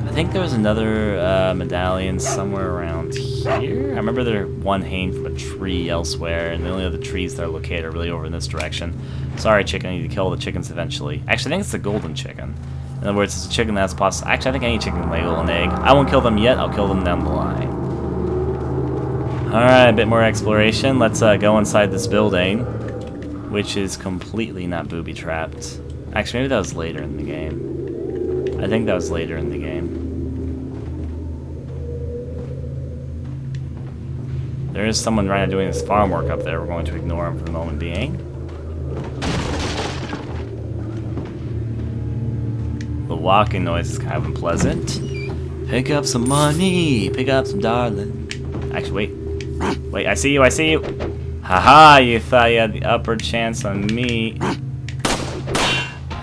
I think there was another medallion somewhere around here. I remember there one hanging from a tree elsewhere, and the only other trees that are located are really over in this direction. Sorry, chicken, I need to kill all the chickens eventually. Actually, I think it's the golden chicken. In other words, it's a chicken that's possible. Actually, I think any chicken can lay a golden egg. I won't kill them yet, I'll kill them down the line. Alright, a bit more exploration. Let's go inside this building, which is completely not booby-trapped. Actually, maybe that was later in the game. I think that was later in the game. There is someone right now doing this farm work up there. We're going to ignore him for the moment being. The walking noise is kind of unpleasant. Pick up some money. Pick up some darling. Actually, wait. Wait, I see you. I see you. Haha, you thought you had the upper chance on me.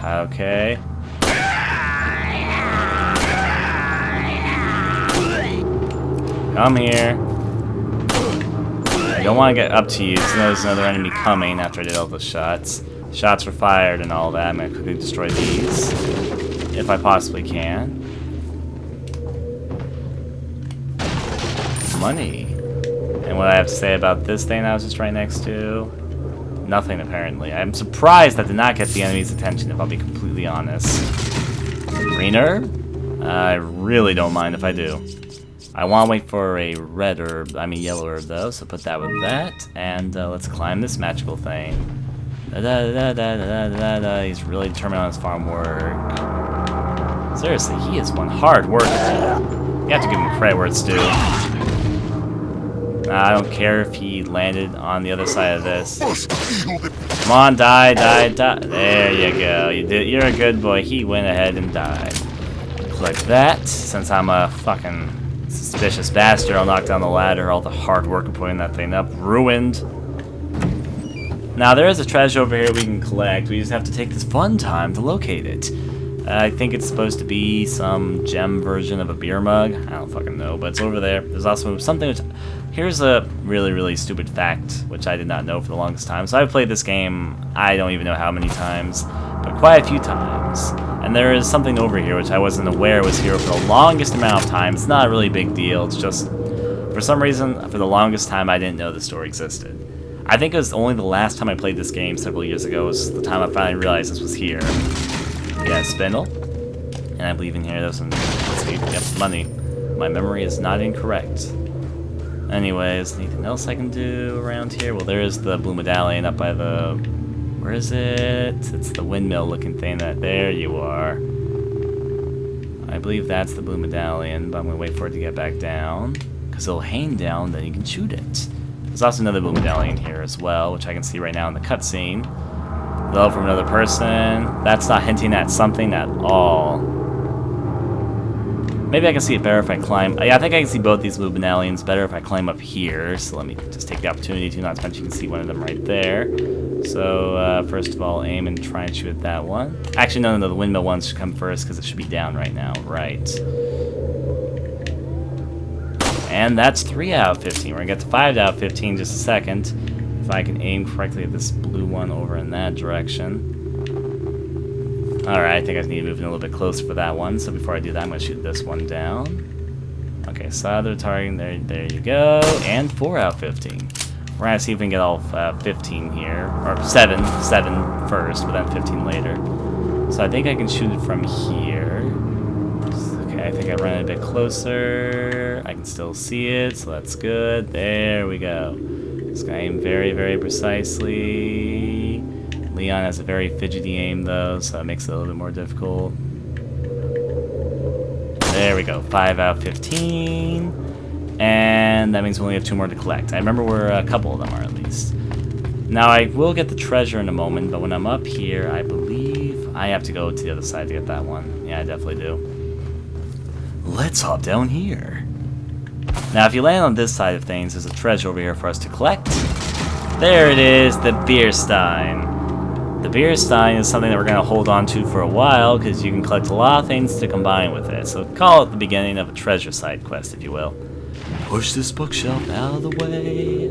Okay. Come here. I don't want to get up to you, so there's another enemy coming after I did all those shots. Shots were fired and all that. I'm going to quickly destroy these, if I possibly can. Money. And what I have to say about this thing I was just right next to? Nothing, apparently. I'm surprised that did not get the enemy's attention, if I'll be completely honest. Green herb? I really don't mind if I do. I want to wait for a red herb, yellow herb though, so put that with that, and let's climb this magical thing. He's really determined on his farm work. Seriously, he is one hard worker. You have to give him credit where it's due. I don't care if he landed on the other side of this. Come on, die, die, die. There you go. You're a good boy. He went ahead and died. Collect that. Since I'm a fucking suspicious bastard, I'll knock down the ladder. All the hard work of putting that thing up. Ruined. Now, there is a treasure over here we can collect. We just have to take this fun time to locate it. I think it's supposed to be some gem version of a beer mug. I don't fucking know, but it's over there. There's also something which... Here's a really, really stupid fact, which I did not know for the longest time. So I've played this game, I don't even know how many times, but quite a few times. And there is something over here which I wasn't aware was here for the longest amount of time. It's not a really big deal. It's just, for some reason, for the longest time, I didn't know the store existed. I think it was only the last time I played this game several years ago was the time I finally realized this was here. Yeah, spindle. And I believe in here there's some, let's see, yep, money. My memory is not incorrect. Anyways, anything else I can do around here? Well, there is the blue medallion up by the... Where is it? It's the windmill looking thing that... There you are. I believe that's the blue medallion, but I'm going to wait for it to get back down. Because it'll hang down, then you can shoot it. There's also another blue medallion here as well, which I can see right now in the cutscene. Hello from another person. That's not hinting at something at all. Maybe I can see it better if I climb. Yeah, I think I can see both these blue medallions better if I climb up here. So let me just take the opportunity to, not to mention you can see one of them right there. So first of all, aim and try and shoot at that one. Actually, no, the windmill one should come first because it should be down right now. Right. And that's 3 out of 15. We're going to get to 5 out of 15 in just a second. If I can aim correctly at this blue one over in that direction. Alright, I think I need to move in a little bit closer for that one. So before I do that, I'm going to shoot this one down. Okay, so other targeting, there you go. And 4 out of 15. We're going to see if we can get all 15 here. Or 7 first, but then 15 later. So I think I can shoot it from here. Okay, I think I run it a bit closer. I can still see it, so that's good. There we go. Just gotta aim very, very precisely. Leon has a very fidgety aim, though, so it makes it a little bit more difficult. There we go, 5 out of 15. And that means we only have 2 more to collect. I remember where a couple of them are, at least. Now, I will get the treasure in a moment, but when I'm up here, I believe I have to go to the other side to get that one. Yeah, I definitely do. Let's hop down here. Now, if you land on this side of things, there's a treasure over here for us to collect. There it is, the beer stein. The beer stein is something that we're going to hold on to for a while because you can collect a lot of things to combine with it. So call it the beginning of a treasure side quest, if you will. Push this bookshelf out of the way.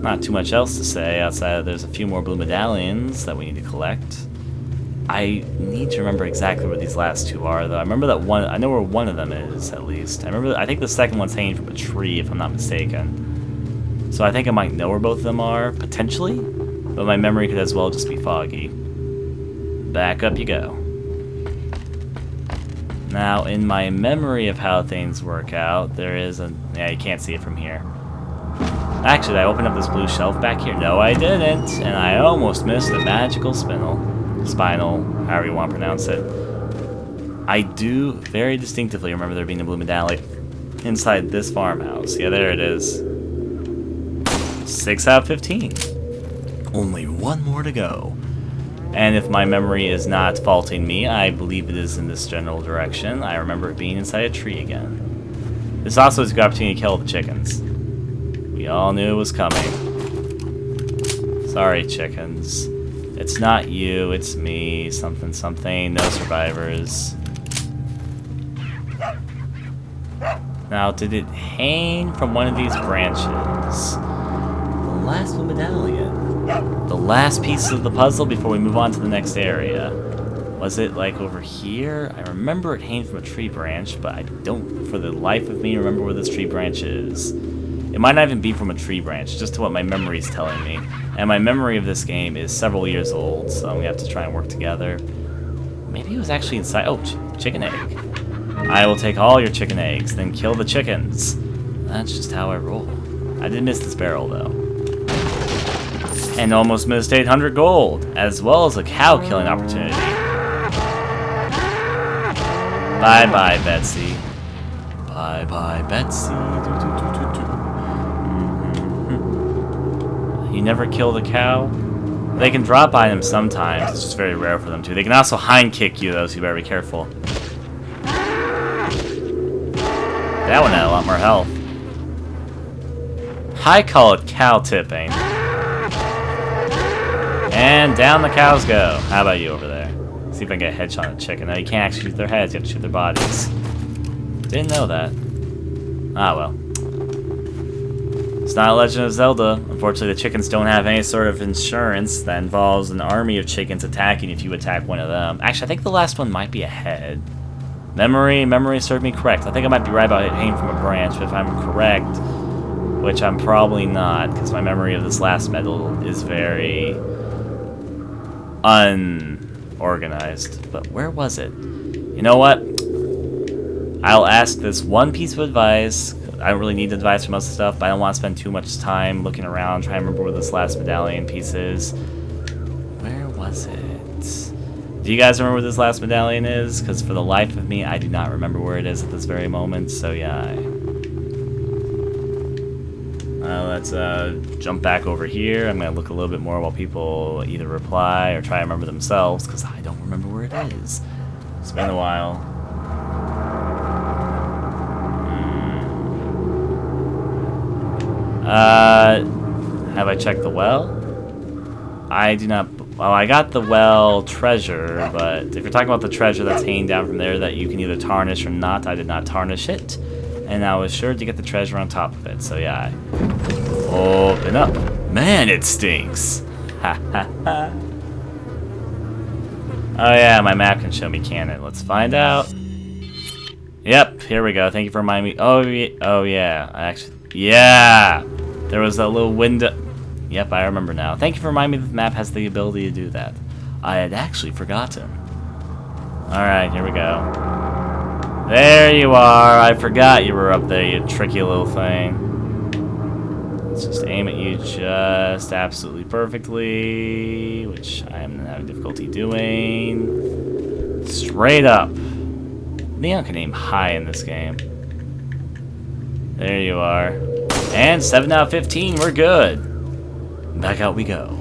Not too much else to say outside of there's a few more blue medallions that we need to collect. I need to remember exactly where these last 2 are, though. I remember that one. I know where one of them is, at least. I think the second one's hanging from a tree, if I'm not mistaken. So I think I might know where both of them are, potentially. But my memory could as well just be foggy. Back up you go. Now, in my memory of how things work out, there is a... Yeah, you can't see it from here. Actually, did I open up this blue shelf back here? No, I didn't. And I almost missed a magical spinel. Spinal, however you want to pronounce it. I do very distinctively remember there being a blue medallion inside this farmhouse. Yeah, there it is. 6 out of 15. Only 1 more to go. And if my memory is not faulting me, I believe it is in this general direction. I remember it being inside a tree again. This also is a good opportunity to kill the chickens. We all knew it was coming. Sorry, chickens. It's not you, it's me. Something, something. No survivors. Now, did it hang from one of these branches? The last medallion. The last piece of the puzzle before we move on to the next area. Was it like over here? I remember it hanging from a tree branch, but I don't for the life of me remember where this tree branch is. It might not even be from a tree branch, just to what my memory is telling me. And my memory of this game is several years old, so we have to try and work together. Maybe it was actually inside... Oh, chicken egg. I will take all your chicken eggs, then kill the chickens. That's just how I roll. I did miss this barrel, though. And almost missed 800 gold, as well as a cow killing opportunity. Bye-bye, Betsy. Bye-bye, Betsy. You never kill the cow? They can drop items sometimes. It's just very rare for them to. They can also hind kick you, though, so you better be careful. That one had a lot more health. I call it cow tipping. And down the cows go. How about you over there? See if I can get a headshot on a chicken. No, you can't actually shoot their heads. You have to shoot their bodies. Didn't know that. Ah, well. It's not a Legend of Zelda. Unfortunately, the chickens don't have any sort of insurance that involves an army of chickens attacking if you attack one of them. Actually, I think the last one might be a head. Memory served me correct. I think I might be right about it hanging from a branch, but if I'm correct, which I'm probably not, because my memory of this last medal is very unorganized. But where was it? You know what? I'll ask this one piece of advice. I don't really need advice for most of the stuff, but I don't want to spend too much time looking around trying to remember where this last medallion piece is. Where was it? Do you guys remember where this last medallion is? Because for the life of me, I do not remember where it is at this very moment, so yeah. Let's jump back over here. I'm going to look a little bit more while people either reply or try to remember themselves, because I don't remember where it is. It's been a while. Have I checked the well? I do not. Well, I got the well treasure, but if you're talking about the treasure that's hanging down from there that you can either tarnish or not, I did not tarnish it. And I was sure to get the treasure on top of it, so yeah. Open up. Man, it stinks. Ha ha ha. Oh yeah, my map can show me, can it? Let's find out. Yep, here we go. Thank you for reminding me. Oh yeah. Yeah! There was a little window. Yep, I remember now. Thank you for reminding me that the map has the ability to do that. I had actually forgotten. Alright, here we go. There you are. I forgot you were up there, you tricky little thing. Let's just aim at you just absolutely perfectly, which I am having difficulty doing. Straight up. Leon can aim high in this game. There you are. And 7 out of 15, we're good. Back out we go.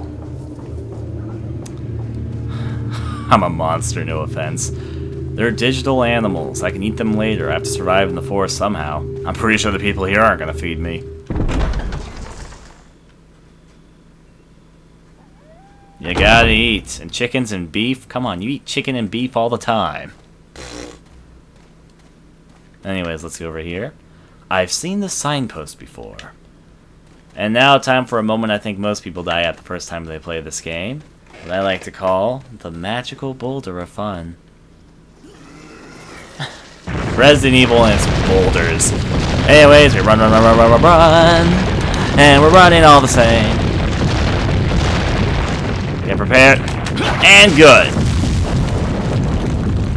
I'm a monster, no offense. They're digital animals. I can eat them later. I have to survive in the forest somehow. I'm pretty sure the people here aren't going to feed me. You gotta eat. And chickens and beef? Come on, you eat chicken and beef all the time. Anyways, let's go over here. I've seen the signpost before. And now time for a moment I think most people die at the first time they play this game. What I like to call the magical boulder of fun. Resident Evil and its boulders. Anyways, we run. And we're running all the same. Get prepared. And good.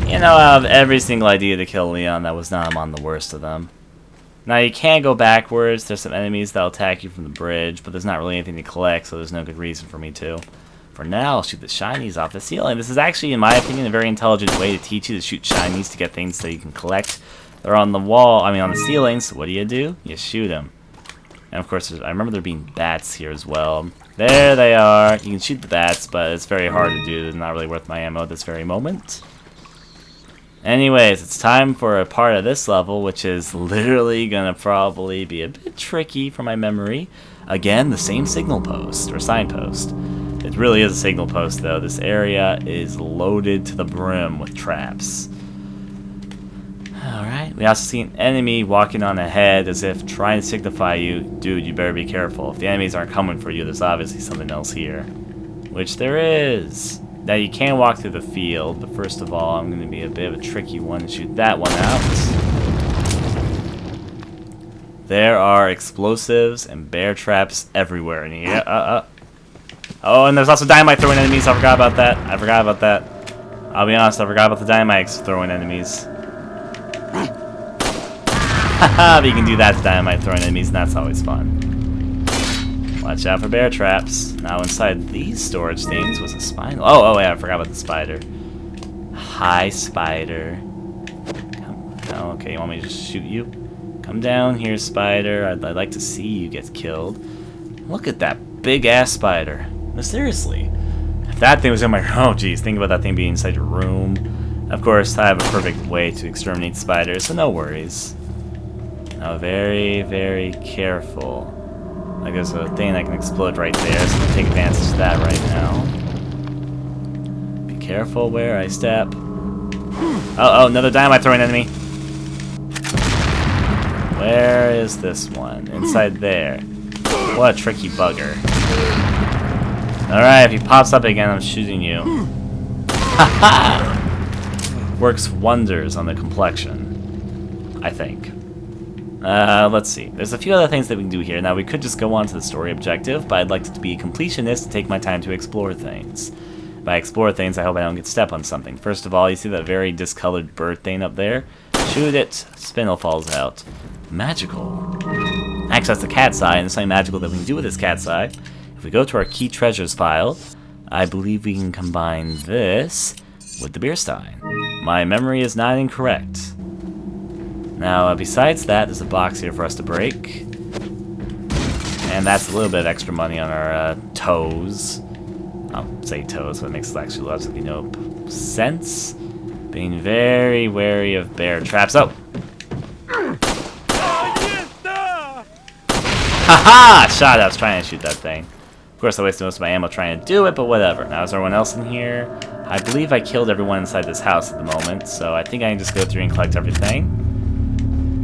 You know, out of every single idea to kill Leon, that was not among the worst of them. Now, you can go backwards. There's some enemies that'll attack you from the bridge, but there's not really anything to collect, so there's no good reason for me to. For now, I'll shoot the shinies off the ceiling. This is actually, in my opinion, a very intelligent way to teach you to shoot shinies to get things that you can collect. They're on the wall, on the ceiling, so what do? You shoot them. And of course, I remember there being bats here as well. There they are. You can shoot the bats, but it's very hard to do. It's not really worth my ammo at this very moment. Anyways, it's time for a part of this level, which is literally gonna probably be a bit tricky for my memory. Again, the same signal post, or signpost. It really is a signal post, though. This area is loaded to the brim with traps. Alright, we also see an enemy walking on ahead as if trying to signify you, dude, you better be careful. If the enemies aren't coming for you, there's obviously something else here. Which there is. Now, you can walk through the field, but first of all, I'm going to be a bit of a tricky one and shoot that one out. There are explosives and bear traps everywhere in here. Oh, and there's also dynamite throwing enemies. I forgot about that. I'll be honest, I forgot about the dynamites throwing enemies. Haha, but you can do that to dynamite throwing enemies, and that's always fun. Watch out for bear traps. Now inside these storage things was a spinal. Oh yeah, I forgot about the spider. Hi, spider. Oh, okay, you want me to just shoot you? Come down here, spider. I'd like to see you get killed. Look at that big ass spider. No, seriously. If that thing was in my oh geez, think about that thing being inside your room. Of course, I have a perfect way to exterminate spiders, so no worries. Now very, very careful. Like there's a thing that can explode right there, so I'm gonna take advantage of that right now. Be careful where I step. Oh, another dynamite throwing enemy. Where is this one? Inside there. What a tricky bugger. Alright, if he pops up again, I'm shooting you. Haha! Works wonders on the complexion, I think. Let's see. There's a few other things that we can do here. Now, we could just go on to the story objective, but I'd like to be a completionist and take my time to explore things. By explore things, I hope I don't get stepped on something. First of all, you see that very discolored bird thing up there? Shoot it, spindle falls out. Magical. Actually, that's the cat's eye, and there's something magical that we can do with this cat's eye. If we go to our key treasures file, I believe we can combine this with the beer stein. My memory is not incorrect. Now, besides that, there's a box here for us to break. And that's a little bit of extra money on our toes. I'll say toes, but it makes actually logically no sense. Being very wary of bear traps. Oh! Haha! Shot! I was trying to shoot that thing. Of course, I wasted most of my ammo trying to do it, but whatever. Now, is there anyone else in here? I believe I killed everyone inside this house at the moment, so I think I can just go through and collect everything.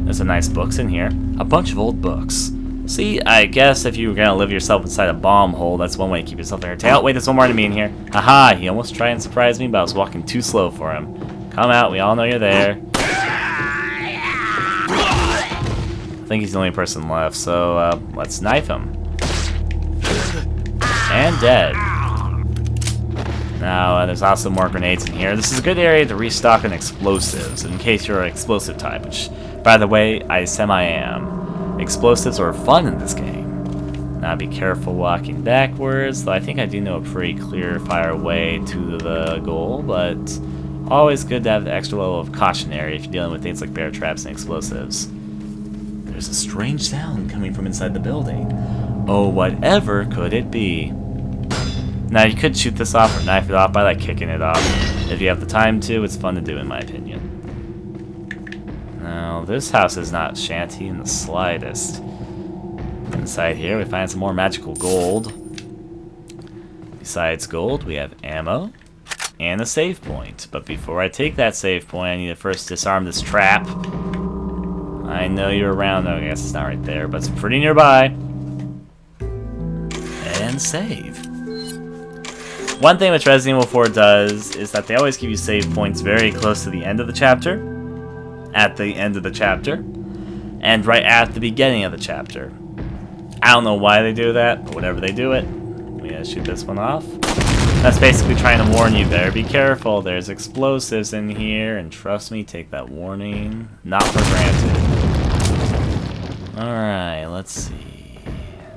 There's some nice books in here. A bunch of old books. See, I guess if you were gonna live yourself inside a bomb hole, that's one way to keep yourself entertained. Oh, wait, there's one more enemy in here. Haha, he almost tried and surprised me, but I was walking too slow for him. Come out, we all know you're there. I think he's the only person left, so let's knife him. And dead. Now, there's also more grenades in here. This is a good area to restock on explosives, in case you're an explosive type, which, by the way, I semi-am. Explosives are fun in this game. Now, be careful walking backwards, though I think I do know a pretty clear fire way to the goal, but always good to have the extra level of cautionary if you're dealing with things like bear traps and explosives. There's a strange sound coming from inside the building. Oh, whatever could it be? Now, you could shoot this off or knife it off by like kicking it off. If you have the time to, it's fun to do in my opinion. Now, this house is not shanty in the slightest. Inside here, we find some more magical gold. Besides gold, we have ammo and a save point. But before I take that save point, I need to first disarm this trap. I know you're around. Oh, I guess it's not right there, but it's pretty nearby. And save. One thing which Resident Evil 4 does is that they always give you save points very close to the end of the chapter, at the end of the chapter, and right at the beginning of the chapter. I don't know why they do that, but whenever they do it, we gotta shoot this one off. That's basically trying to warn you there. Be careful, there's explosives in here, and trust me, take that warning not for granted. Alright, let's see.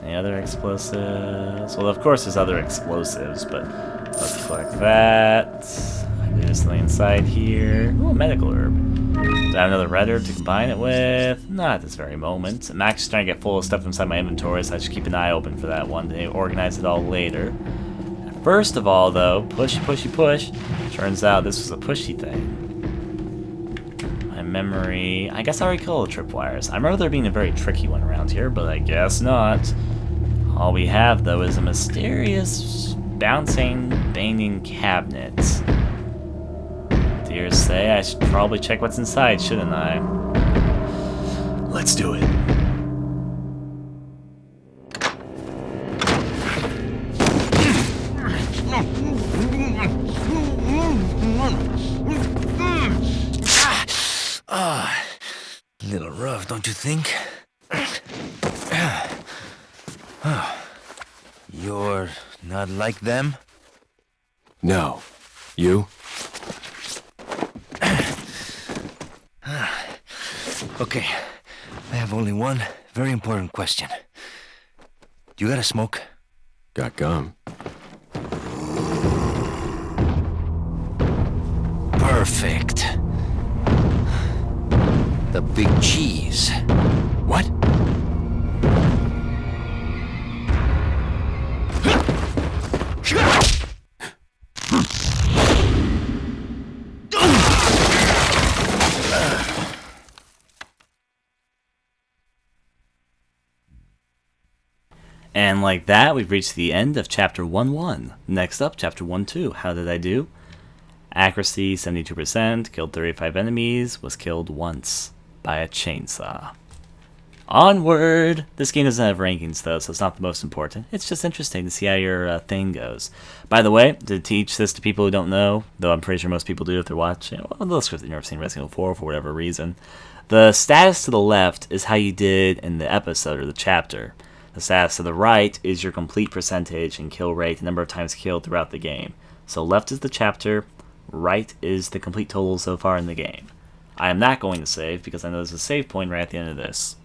Any other explosives? Well, of course there's other explosives, but let's collect that. I believe there's something inside here. Ooh, a medical herb. Do I have another red herb to combine it with? Not at this very moment. I'm actually trying to get full of stuff inside my inventory, so I should keep an eye open for that one to organize it all later. First of all, though, push, pushy, push. Turns out this was a pushy thing. My memory... I guess I already killed the tripwires. I remember there being a very tricky one around here, but I guess not. All we have, though, is a mysterious, bouncing, banging cabinet. Dear say, I should probably check what's inside, shouldn't I? Let's do it. A little rough, don't you think? You're not like them? No. You? Okay, I have only one very important question. You got a smoke? Got gum. Perfect. The big cheese. What? And like that, we've reached the end of Chapter 1-1. Next up, Chapter 1-2. How did I do? Accuracy, 72%, killed 35 enemies, was killed once by a chainsaw. Onward! This game doesn't have rankings though, so it's not the most important. It's just interesting to see how your thing goes. By the way, to teach this to people who don't know, though I'm pretty sure most people do if they're watching, well, unless you've never seen Resident Evil 4 for whatever reason. The status to the left is how you did in the episode or the chapter. The status to the right is your complete percentage and kill rate, the number of times killed throughout the game. So left is the chapter, right is the complete total so far in the game. I am not going to save because I know there's a save point right at the end of this.